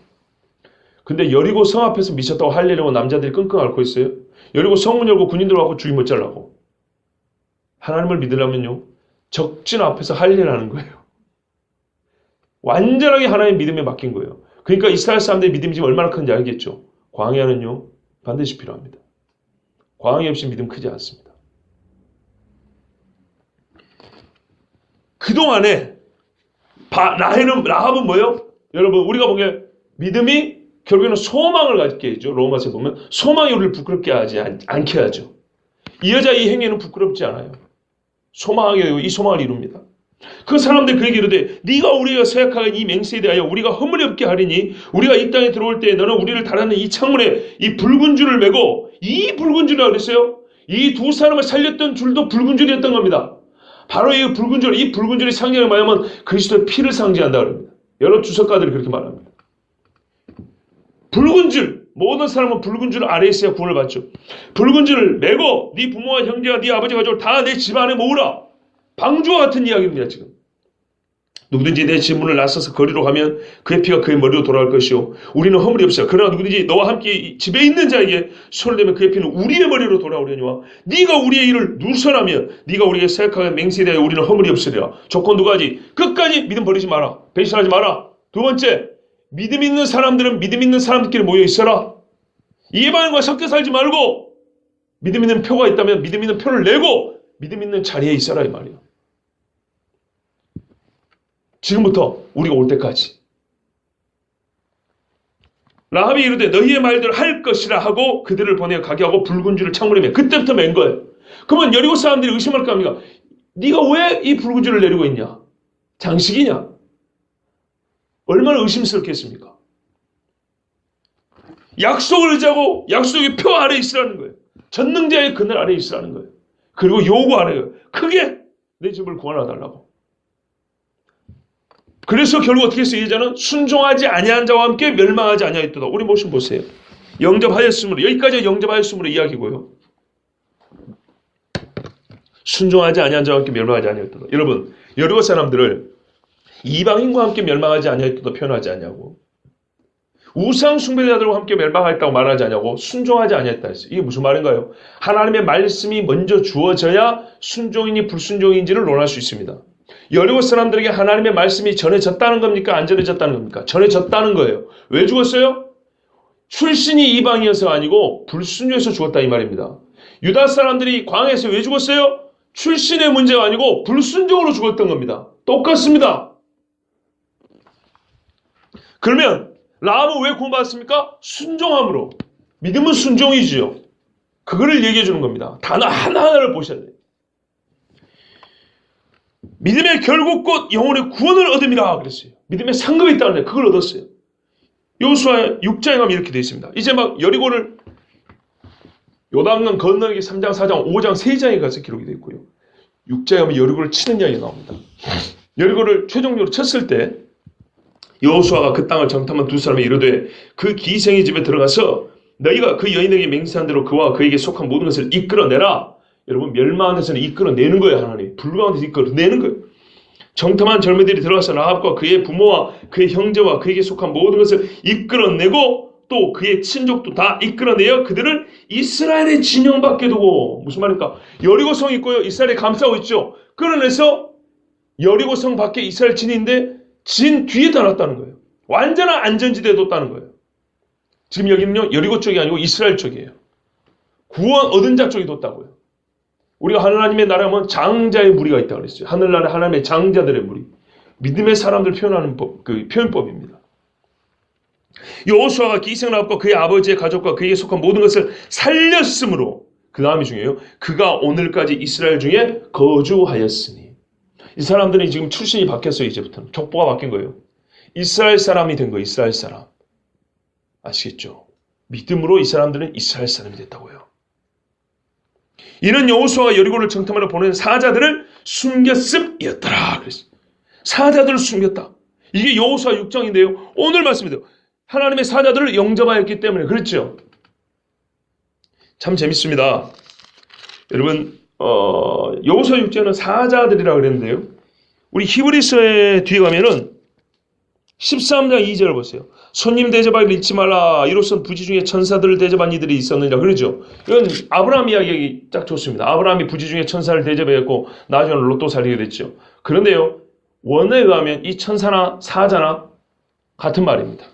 근데 여리고 성 앞에서 미쳤다고 할례라고 남자들이 끙끙 앓고 있어요. 여리고 성문 열고 군인들 갖고 죽이 못 잘라고. 하나님을 믿으려면요. 적진 앞에서 할례를 하는 거예요. 완전하게 하나님의 믿음에 맡긴 거예요. 그러니까 이스라엘 사람들의 믿음이 지금 얼마나 큰지 알겠죠. 광야는요. 반드시 필요합니다. 광야 없이 믿음 크지 않습니다. 그동안에 라합은 뭐예요? 여러분 우리가 보기에 믿음이 결국에는 소망을 갖게 해죠. 로마서에 보면 소망이 우리를 부끄럽게 하지 않게 하죠. 이 여자 이 행위는 부끄럽지 않아요. 소망하게 되고 이 소망을 이룹니다. 그 사람들 그에게 이르되 네가 우리가 생각하는 이 맹세에 대하여 우리가 허물이 없게 하리니 우리가 이 땅에 들어올 때 너는 우리를 달하는 이 창문에 이 붉은 줄을 메고 이 붉은 줄이라고 그랬어요. 이 두 사람을 살렸던 줄도 붉은 줄이었던 겁니다. 바로 이 붉은 줄, 이 붉은 줄이 상징을 말하면 그리스도의 피를 상징한다 그럽니다. 여러 주석가들이 그렇게 말합니다. 붉은 줄, 모든 사람은 붉은 줄 아래에 있어야 구원을 받죠. 붉은 줄을 메고 네 부모와 형제와 네 아버지 가족을 다 내 집안에 모으라. 방주와 같은 이야기입니다. 지금 누구든지 내 집문을 나서서 거리로 가면 그의 피가 그의 머리로 돌아갈 것이요 우리는 허물이 없어요. 그러나 누구든지 너와 함께 집에 있는 자에게 손을 대면 그의 피는 우리의 머리로 돌아오려니와 네가 우리의 일을 누설하면 네가 우리에게 생각하는 맹세에 대하여 우리는 허물이 없으리라. 조건 두 가지. 끝까지 믿음 버리지 마라. 배신하지 마라. 두 번째, 믿음 있는 사람들은 믿음 있는 사람들끼리 모여 있어라. 이방인과 섞여 살지 말고 믿음 있는 표가 있다면 믿음 있는 표를 내고 믿음 있는 자리에 있어라 이 말이에요. 지금부터 우리가 올 때까지. 라합이 이르되 너희의 말대로 할 것이라 하고 그들을 보내 가게 하고 붉은 줄을 창문에 맨 그때부터 맨 거예요. 그러면 여리고 사람들이 의심할 거 아닙니까? 네가 왜 이 붉은 줄을 내리고 있냐? 장식이냐? 얼마나 의심스럽겠습니까? 약속을 의지하고 약속의 표 아래에 있으라는 거예요. 전능자의 그늘 아래에 있으라는 거예요. 그리고 요구 아래에 크게 내 집을 구원해달라고. 그래서 결국 어떻게 했어요? 이 자는 순종하지 아니한 자와 함께 멸망하지 아니하였도다. 우리 모습 보세요. 영접하였으므로 여기까지 영접하였으므로 이야기고요. 순종하지 아니한 자와 함께 멸망하지 아니하였도다. 여러분 여리고 사람들을 이방인과 함께 멸망하지 아니하였도다 표현하지 않냐고. 우상 숭배자들과 함께 멸망하였다고 말하지 않냐고. 순종하지 아니했다 했어요. 이게 무슨 말인가요? 하나님의 말씀이 먼저 주어져야 순종인이 불순종인지를 논할 수 있습니다. 여리고 사람들에게 하나님의 말씀이 전해졌다는 겁니까? 안 전해졌다는 겁니까? 전해졌다는 거예요. 왜 죽었어요? 출신이 이방이어서 아니고 불순종해서 죽었다 이 말입니다. 유다 사람들이 광야에서 왜 죽었어요? 출신의 문제가 아니고 불순종으로 죽었던 겁니다. 똑같습니다. 그러면 라합은 왜 구원받았습니까? 순종함으로. 믿음은 순종이지요. 그거를 얘기해 주는 겁니다. 단어 하나하나를 보셔야 돼요. 믿음의 결국 곧 영혼의 구원을 얻음이라 그랬어요. 믿음의 상급이 있다는데 그걸 얻었어요. 여호수아 6장에 가면 이렇게 되어 있습니다. 이제 막 여리고를 요단강 건너기 3장, 4장, 5장, 3장에 가서 기록이 되어 있고요. 6장에 가면 여리고를 치는 이야기가 나옵니다. 여리고를 최종적으로 쳤을 때 여호수아가 그 땅을 정탐한 두 사람이 이르되 그 기생의 집에 들어가서 너희가 그 여인에게 맹세한 대로 그와 그에게 속한 모든 것을 이끌어내라. 여러분 멸망한 데서는 이끌어내는 거예요. 하나님. 불가한 데서 이끌어내는 거예요. 정탐한 젊은이들이 들어가서 라합과 그의 부모와 그의 형제와 그에게 속한 모든 것을 이끌어내고 또 그의 친족도 다 이끌어내어 그들을 이스라엘의 진영 밖에 두고 무슨 말입니까? 여리고성 있고요. 이스라엘이 감싸고 있죠. 끌어내서 여리고성 밖에 이스라엘 진인데 진 뒤에다 놨다는 거예요. 완전한 안전지대에 뒀다는 거예요. 지금 여기는요. 여리고 쪽이 아니고 이스라엘 쪽이에요. 구원 얻은 자 쪽에 뒀다고요. 우리가 하나님의 나라에 하면 장자의 무리가 있다고 그랬어요. 하늘나라에 하나님의 장자들의 무리. 믿음의 사람들 표현하는 그 표현법입니다. 여호수아가 기생라합과 그의 아버지의 가족과 그에게 속한 모든 것을 살렸으므로 그 다음이 중요해요. 그가 오늘까지 이스라엘 중에 거주하였으니. 이 사람들이 지금 출신이 바뀌었어요. 이제부터는. 족보가 바뀐 거예요. 이스라엘 사람이 된 거예요. 이스라엘 사람. 아시겠죠? 믿음으로 이 사람들은 이스라엘 사람이 됐다고요. 이는 여호수아가 여리고를 정탐하러 보낸 사자들을 숨겼음이었더라. 그랬어요. 사자들을 숨겼다. 이게 여호수아 6장인데요. 오늘 말씀이돼요. 하나님의 사자들을 영접하였기 때문에 그렇죠. 참 재밌습니다. 여러분 여호수아 6장은 사자들이라고 그랬는데요. 우리 히브리서에 뒤에 가면은 13장 2절을 보세요. 손님 대접하기를 잊지 말라. 이로써 부지 중에 천사들을 대접한 이들이 있었느니라. 그러죠. 이건 아브라함 이야기 딱 좋습니다. 아브라함이 부지 중에 천사를 대접했고 나중에 롯도 살리게 됐죠. 그런데요. 원어에 의하면 이 천사나 사자나 같은 말입니다.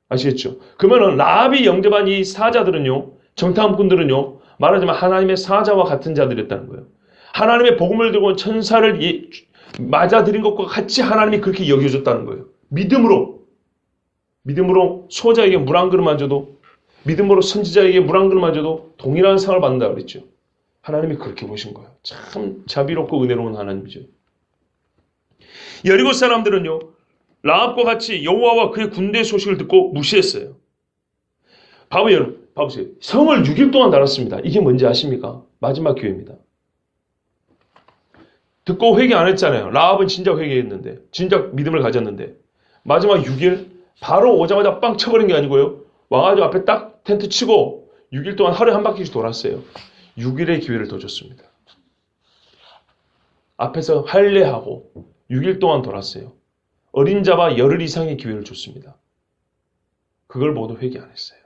아시겠죠? 그러면은 라합이 영접한 이 사자들은요. 정탐꾼들은요. 말하자면 하나님의 사자와 같은 자들이었다는 거예요. 하나님의 복음을 들고 온 천사를 맞아들인 것과 같이 하나님이 그렇게 여겨줬다는 거예요. 믿음으로 소자에게 물 한 그릇만 줘도, 믿음으로 선지자에게 물 한 그릇만 줘도 동일한 상을 받는다고 그랬죠. 하나님이 그렇게 보신 거예요. 참 자비롭고 은혜로운 하나님이죠. 여리고 사람들은요. 라합과 같이 여호와와 그의 군대의 소식을 듣고 무시했어요. 봐보세요. 성을 6일 동안 다뤘습니다. 이게 뭔지 아십니까? 마지막 기회입니다. 듣고 회개 안 했잖아요. 라합은 진작 회개했는데, 진작 믿음을 가졌는데, 마지막 6일 바로 오자마자 빵 쳐버린 게 아니고요. 와가지고 앞에 딱 텐트 치고 6일 동안 하루에 한 바퀴씩 돌았어요. 6일의 기회를 더 줬습니다. 앞에서 할례하고 6일 동안 돌았어요. 어린 자와 열흘 이상의 기회를 줬습니다. 그걸 모두 회개 안 했어요.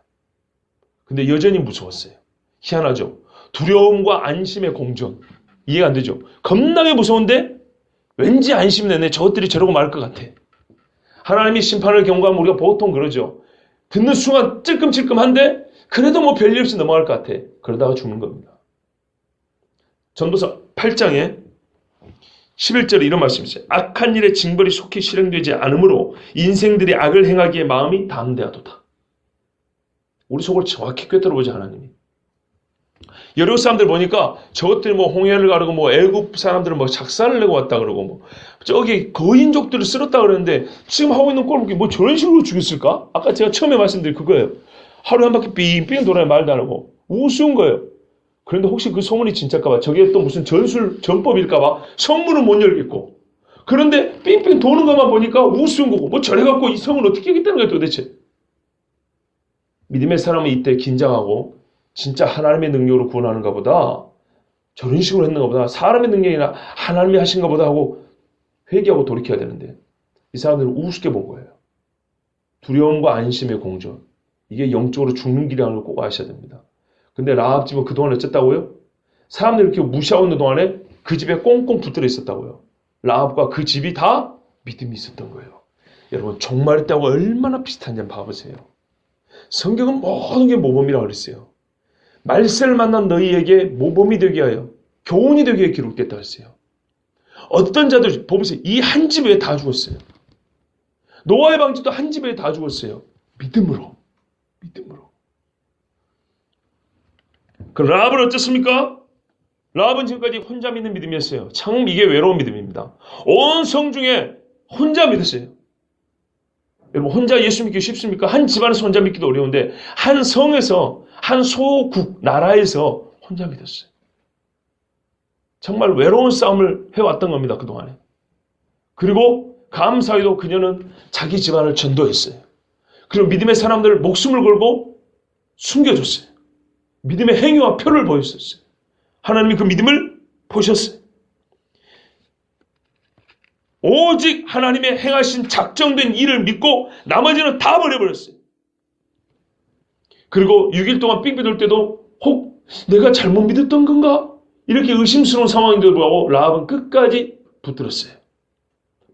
근데 여전히 무서웠어요. 희한하죠? 두려움과 안심의 공존. 이해가 안 되죠? 겁나게 무서운데 왠지 안심이 되네. 저것들이 저러고 말 것 같아. 하나님이 심판을 경고하면 우리가 보통 그러죠. 듣는 순간 찔끔찔끔한데 그래도 뭐 별일 없이 넘어갈 것 같아. 그러다가 죽는 겁니다. 전도서 8장에 11절에 이런 말씀이 있어요. 악한 일에 징벌이 속히 실행되지 않으므로 인생들이 악을 행하기에 마음이 담대하도다. 우리 속을 정확히 꿰뚫어보자 하나님이. 여리고 사람들 보니까 저것들이 뭐 홍해를 가르고 뭐 애굽 사람들은 뭐 작사를 내고 왔다 그러고 뭐 저기 거인족들을 쓸었다 그러는데 지금 하고 있는 꼴 보기 뭐 저런 식으로 죽였을까? 아까 제가 처음에 말씀드린 그거예요. 하루에 한 바퀴 삥삥 돌아야 말도 안 하고 우스운 거예요. 그런데 혹시 그 소문이 진짜일까봐 저게 또 무슨 전법일까봐 성문을 못 열겠고 그런데 삥삥 도는 것만 보니까 우스운 거고 뭐 저래갖고 이 성을 어떻게 하겠다는 거예요 도대체. 믿음의 사람은 이때 긴장하고 진짜 하나님의 능력으로 구원하는가 보다 저런 식으로 했는가 보다 사람의 능력이나 하나님이 하신가 보다 하고 회개하고 돌이켜야 되는데 이 사람들은 우습게 본 거예요. 두려움과 안심의 공존. 이게 영적으로 죽는 길이라는 걸 꼭 아셔야 됩니다. 근데 라합 집은 그동안 어쨌다고요? 사람들이 이렇게 무시하고 있는 동안에 그 집에 꽁꽁 붙들어 있었다고요. 라합과 그 집이 다 믿음이 있었던 거예요. 여러분 종말의 때하고 얼마나 비슷한지 한번 봐보세요. 성경은 모든 게 모범이라고 그랬어요. 말세를 만난 너희에게 모범이 되게 하여 교훈이 되게 기록됐다고 했어요. 어떤 자들 보세요. 이 한 집에 다 죽었어요. 노아의 방주도 한 집에 다 죽었어요. 믿음으로. 믿음으로. 그 라합은 어떻습니까? 라합은 지금까지 혼자 믿는 믿음이었어요. 참 이게 외로운 믿음입니다. 온 성 중에 혼자 믿었어요. 여러분 혼자 예수 믿기 쉽습니까? 한 집안에서 혼자 믿기도 어려운데 한 성에서 한 소국 나라에서 혼자 믿었어요. 정말 외로운 싸움을 해왔던 겁니다. 그동안에. 그리고 감사히도 그녀는 자기 집안을 전도했어요. 그리고 믿음의 사람들 목숨을 걸고 숨겨줬어요. 믿음의 행위와 표를 보였었어요. 하나님이 그 믿음을 보셨어요. 오직 하나님의 행하신 작정된 일을 믿고 나머지는 다 버려버렸어요. 그리고 6일 동안 삥삥 돌 때도 혹 내가 잘못 믿었던 건가? 이렇게 의심스러운 상황인데도 불구하고 라합은 끝까지 붙들었어요.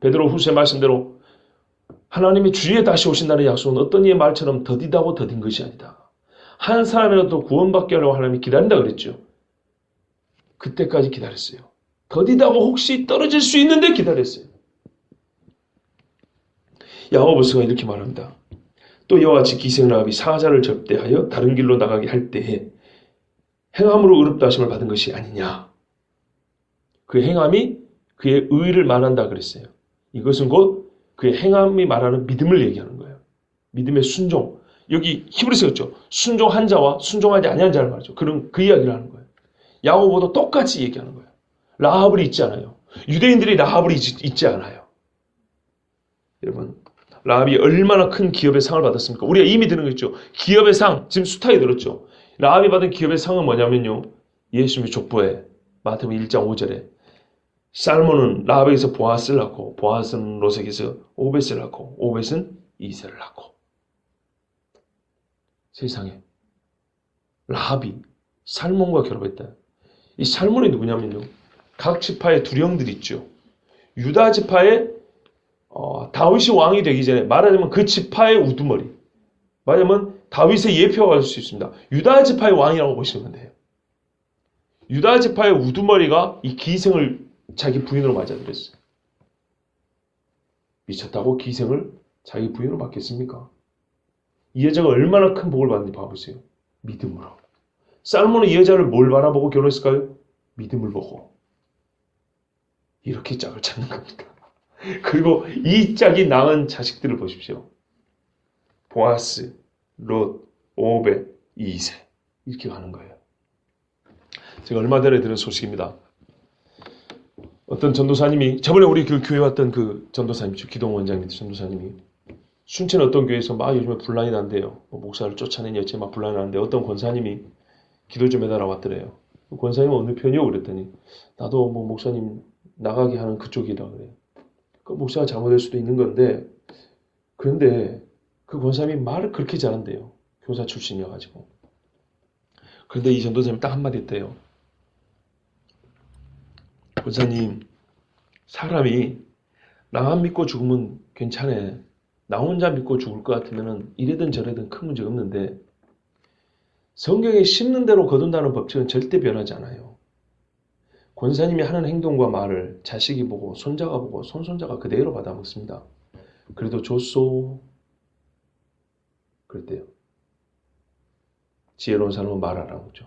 베드로 후서의 말씀대로 하나님이 주위에 다시 오신다는 약속은 어떤 이의 말처럼 더디다고 더딘 것이 아니다. 한 사람이라도 구원받게 하려고 하나님이 기다린다 그랬죠. 그때까지 기다렸어요. 더디다고 혹시 떨어질 수 있는데 기다렸어요. 야고보서가 이렇게 말합니다. 또 이와 같이 기생라합이 사자를 접대하여 다른 길로 나가게 할 때에 행함으로 의롭다 하심을 받은 것이 아니냐. 그 행함이 그의 의를 말한다 그랬어요. 이것은 곧 그의 행함이 말하는 믿음을 얘기하는 거예요. 믿음의 순종. 여기 히브리서 였죠. 순종한 자와 순종하지 아니한 자를 말하죠. 그런 그 이야기를 하는 거예요. 야고보도 똑같이 얘기하는 거예요. 라합을 잊지 않아요. 유대인들이 라합을 잊지 않아요. 여러분, 라합이 얼마나 큰 기업의 상을 받았습니까? 우리가 이미 들은 거 있죠. 기업의 상, 지금 수타에 들었죠. 라합이 받은 기업의 상은 뭐냐면요. 예수님의 족보에 마태복음 1장 5절에 살몬은 라합에게서 보아스를 낳고 보아스는 롯에게서 오벳을 낳고 오벳은 이새를 낳고. 세상에 라합이 살몬과 결혼했다. 이 살몬이 누구냐면요. 각 지파의 두령들 있죠. 유다 지파의 다윗이 왕이 되기 전에 말하자면 그 지파의 우두머리. 말하자면 다윗의 예표가 될 수 있습니다. 유다 지파의 왕이라고 보시면 돼요. 유다 지파의 우두머리가 이 기생을 자기 부인으로 맞아들였어요. 미쳤다고 기생을 자기 부인으로 맡겠습니까? 이 여자가 얼마나 큰 복을 받는지 봐보세요. 믿음으로. 살몬은 이 여자를 뭘 바라보고 결혼했을까요? 믿음을 보고. 이렇게 짝을 찾는 겁니다. 그리고 이 짝이 낳은 자식들을 보십시오. 보아스, 롯, 오벳, 이새. 이렇게 가는 거예요. 제가 얼마 전에 들은 소식입니다. 어떤 전도사님이, 저번에 우리 그 교회 왔던 그 전도사님이죠. 기동 원장님 전도사님이 순천 어떤 교회에서 막 요즘에 분란이 난대요. 목사를 쫓아내니 여체 막 분란이 나는데 어떤 권사님이 기도 좀 해달라고 왔더래요. 권사님은 어느 편이요? 그랬더니 나도 뭐 목사님 나가게 하는 그쪽이라 그래요. 그 목사가 잘못될 수도 있는 건데 그런데 그 권사님이 말을 그렇게 잘한대요. 교사 출신이어가지고. 그런데 이 전도사님이 딱 한마디 했대요. 권사님, 사람이 나만 믿고 죽으면 괜찮아. 나 혼자 믿고 죽을 것 같으면 이래든 저래든 큰 문제 없는데 성경에 심는 대로 거둔다는 법칙은 절대 변하지 않아요. 권사님이 하는 행동과 말을 자식이 보고 손자가 보고 손손자가 그대로 받아먹습니다. 그래도 좋소. 그랬대요. 지혜로운 사람은 말하라고 하죠.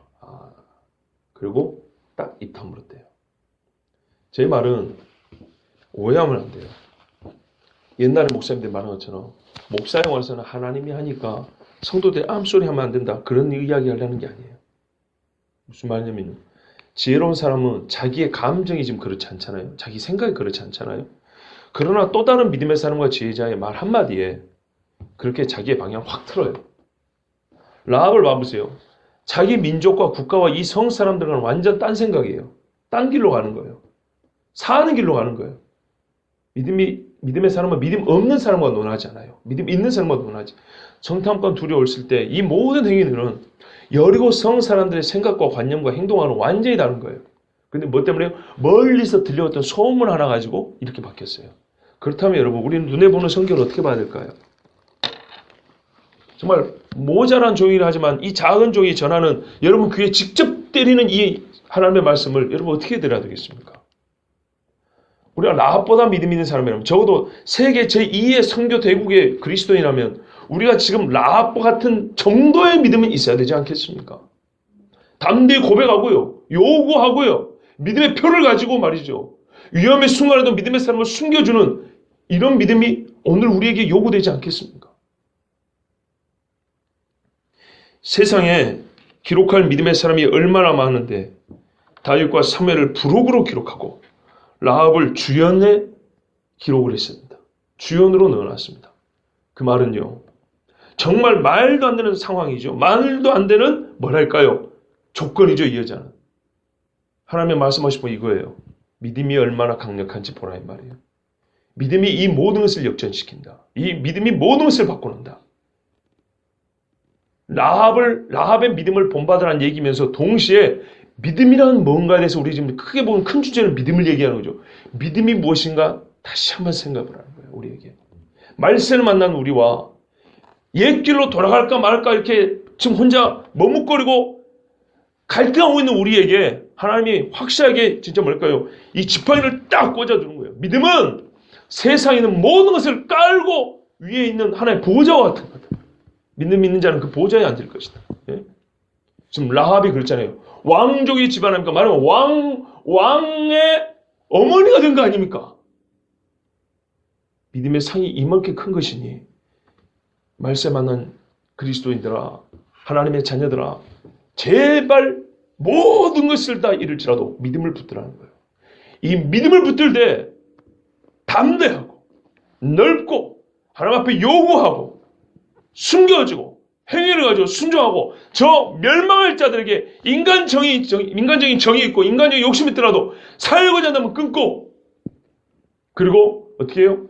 그리고 딱 입 다물었대요. 제 말은 오해하면 안 돼요. 옛날에 목사님들 말한 것처럼 목사에 와서는 하나님이 하니까 성도들이 암소리 하면 안 된다. 그런 이야기 하려는 게 아니에요. 무슨 말이냐면 지혜로운 사람은 자기의 감정이 지금 그렇지 않잖아요. 자기 생각이 그렇지 않잖아요. 그러나 또 다른 믿음의 사람과 지혜자의 말 한마디에 그렇게 자기의 방향을 확 틀어요. 라합을 봐보세요. 자기 민족과 국가와 이 성 사람들은 완전 딴 생각이에요. 딴 길로 가는 거예요. 사는 길로 가는 거예요. 믿음의 사람은 믿음 없는 사람과 논하지 않아요. 믿음 있는 사람과 논하지. 정탐권 둘이 올을 때 이 모든 행위들은 여리고 성 사람들의 생각과 관념과 행동하고는 완전히 다른 거예요. 근데 뭐 때문에 멀리서 들려왔던 소문 하나 가지고 이렇게 바뀌었어요. 그렇다면 여러분, 우리는 눈에 보는 성경을 어떻게 봐야 될까요? 정말 모자란 종이라 하지만 이 작은 종이 전하는 여러분 귀에 직접 때리는 이 하나님의 말씀을 여러분 어떻게 들어야 되겠습니까? 우리가 라합보다 믿음 있는 사람이라면 적어도 세계 제2의 선교 대국의 그리스도인이라면 우리가 지금 라합과 같은 정도의 믿음은 있어야 되지 않겠습니까? 담대히 고백하고요. 요구하고요. 믿음의 표를 가지고 말이죠. 위험의 순간에도 믿음의 사람을 숨겨주는 이런 믿음이 오늘 우리에게 요구되지 않겠습니까? 세상에 기록할 믿음의 사람이 얼마나 많은데 다윗과 사무엘을 부록으로 기록하고 라합을 주연에 기록을 했습니다. 주연으로 넣어놨습니다. 그 말은요. 정말 말도 안 되는 상황이죠. 말도 안 되는 뭐랄까요. 조건이죠. 이 여자는. 하나님의 말씀하신 건 이거예요. 믿음이 얼마나 강력한지 보라 이 말이에요. 믿음이 이 모든 것을 역전시킨다. 이 믿음이 모든 것을 바꾸는다. 라합의 믿음을 본받으라는 얘기면서 동시에 믿음이라는 뭔가에 대해서 우리 지금 크게 보면 큰 주제는 믿음을 얘기하는 거죠. 믿음이 무엇인가 다시 한번 생각을 하는 거예요. 우리에게. 말세를 만난 우리와 옛길로 돌아갈까 말까 이렇게 지금 혼자 머뭇거리고 갈등하고 있는 우리에게 하나님이 확실하게 진짜 뭘까요? 이 지팡이를 딱 꽂아주는 거예요. 믿음은 세상에 있는 모든 것을 깔고 위에 있는 하나의 보좌와 같은 거다. 믿음 있는 자는 그 보좌에 앉을 것이다. 예? 지금 라합이 그랬잖아요. 왕족의 집안입니까? 말하면 왕의 어머니가 된 거 아닙니까? 믿음의 상이 이만큼 큰 것이니 말세 만난 그리스도인들아 하나님의 자녀들아 제발 모든 것을 다 잃을지라도 믿음을 붙들라는 거예요. 이 믿음을 붙들 때 담대하고 넓고 하나님 앞에 요구하고 숨겨지고 행위를 가지고 순종하고 저 멸망할 자들에게 인간적인 정이 있고 인간적인 욕심이 있더라도 살고자 한다면 끊고 그리고 어떻게 해요?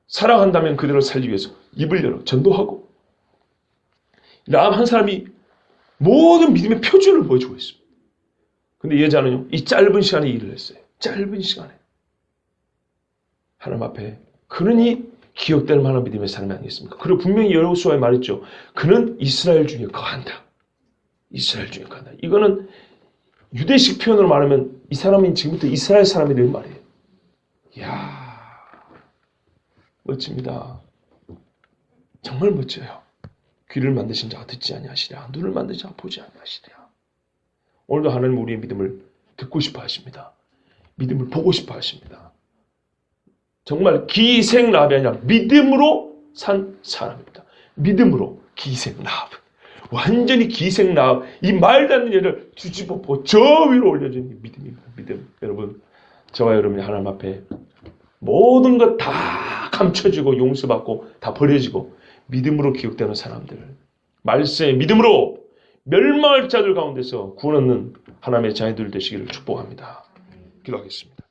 사랑한다면 그들을 살리기 위해서 입을 열어 전도하고 라합 한 사람이 모든 믿음의 표준을 보여주고 있습니다. 근데 이 여자는요. 이 짧은 시간에 일을 했어요. 짧은 시간에. 하나님 앞에 그러니 기억될 만한 믿음의 사람이 아니겠습니까? 그리고 분명히 여호수아에 말했죠. 그는 이스라엘 중에 거한다. 이스라엘 중에 거한다. 이거는 유대식 표현으로 말하면 이 사람이 지금부터 이스라엘 사람이 될 말이에요. 이야 멋집니다. 정말 멋져요. 귀를 만드신 자가 듣지 아니하시랴. 눈을 만드신 자가 보지 아니하시랴. 오늘도 하나님 우리의 믿음을 듣고 싶어 하십니다. 믿음을 보고 싶어 하십니다. 정말 기생 라합이 아니라 믿음으로 산 사람입니다. 믿음으로 기생 라합. 완전히 기생 라합. 이 말도 안 되는 얘를 뒤집어보고 저 위로 올려준 믿음입니다. 믿음. 여러분 저와 여러분이 하나님 앞에 모든 것 다 감춰지고 용서받고 다 버려지고 믿음으로 기억되는 사람들. 말세 믿음으로 멸망할 자들 가운데서 구원 얻는 하나님의 자녀들 되시기를 축복합니다. 기도하겠습니다.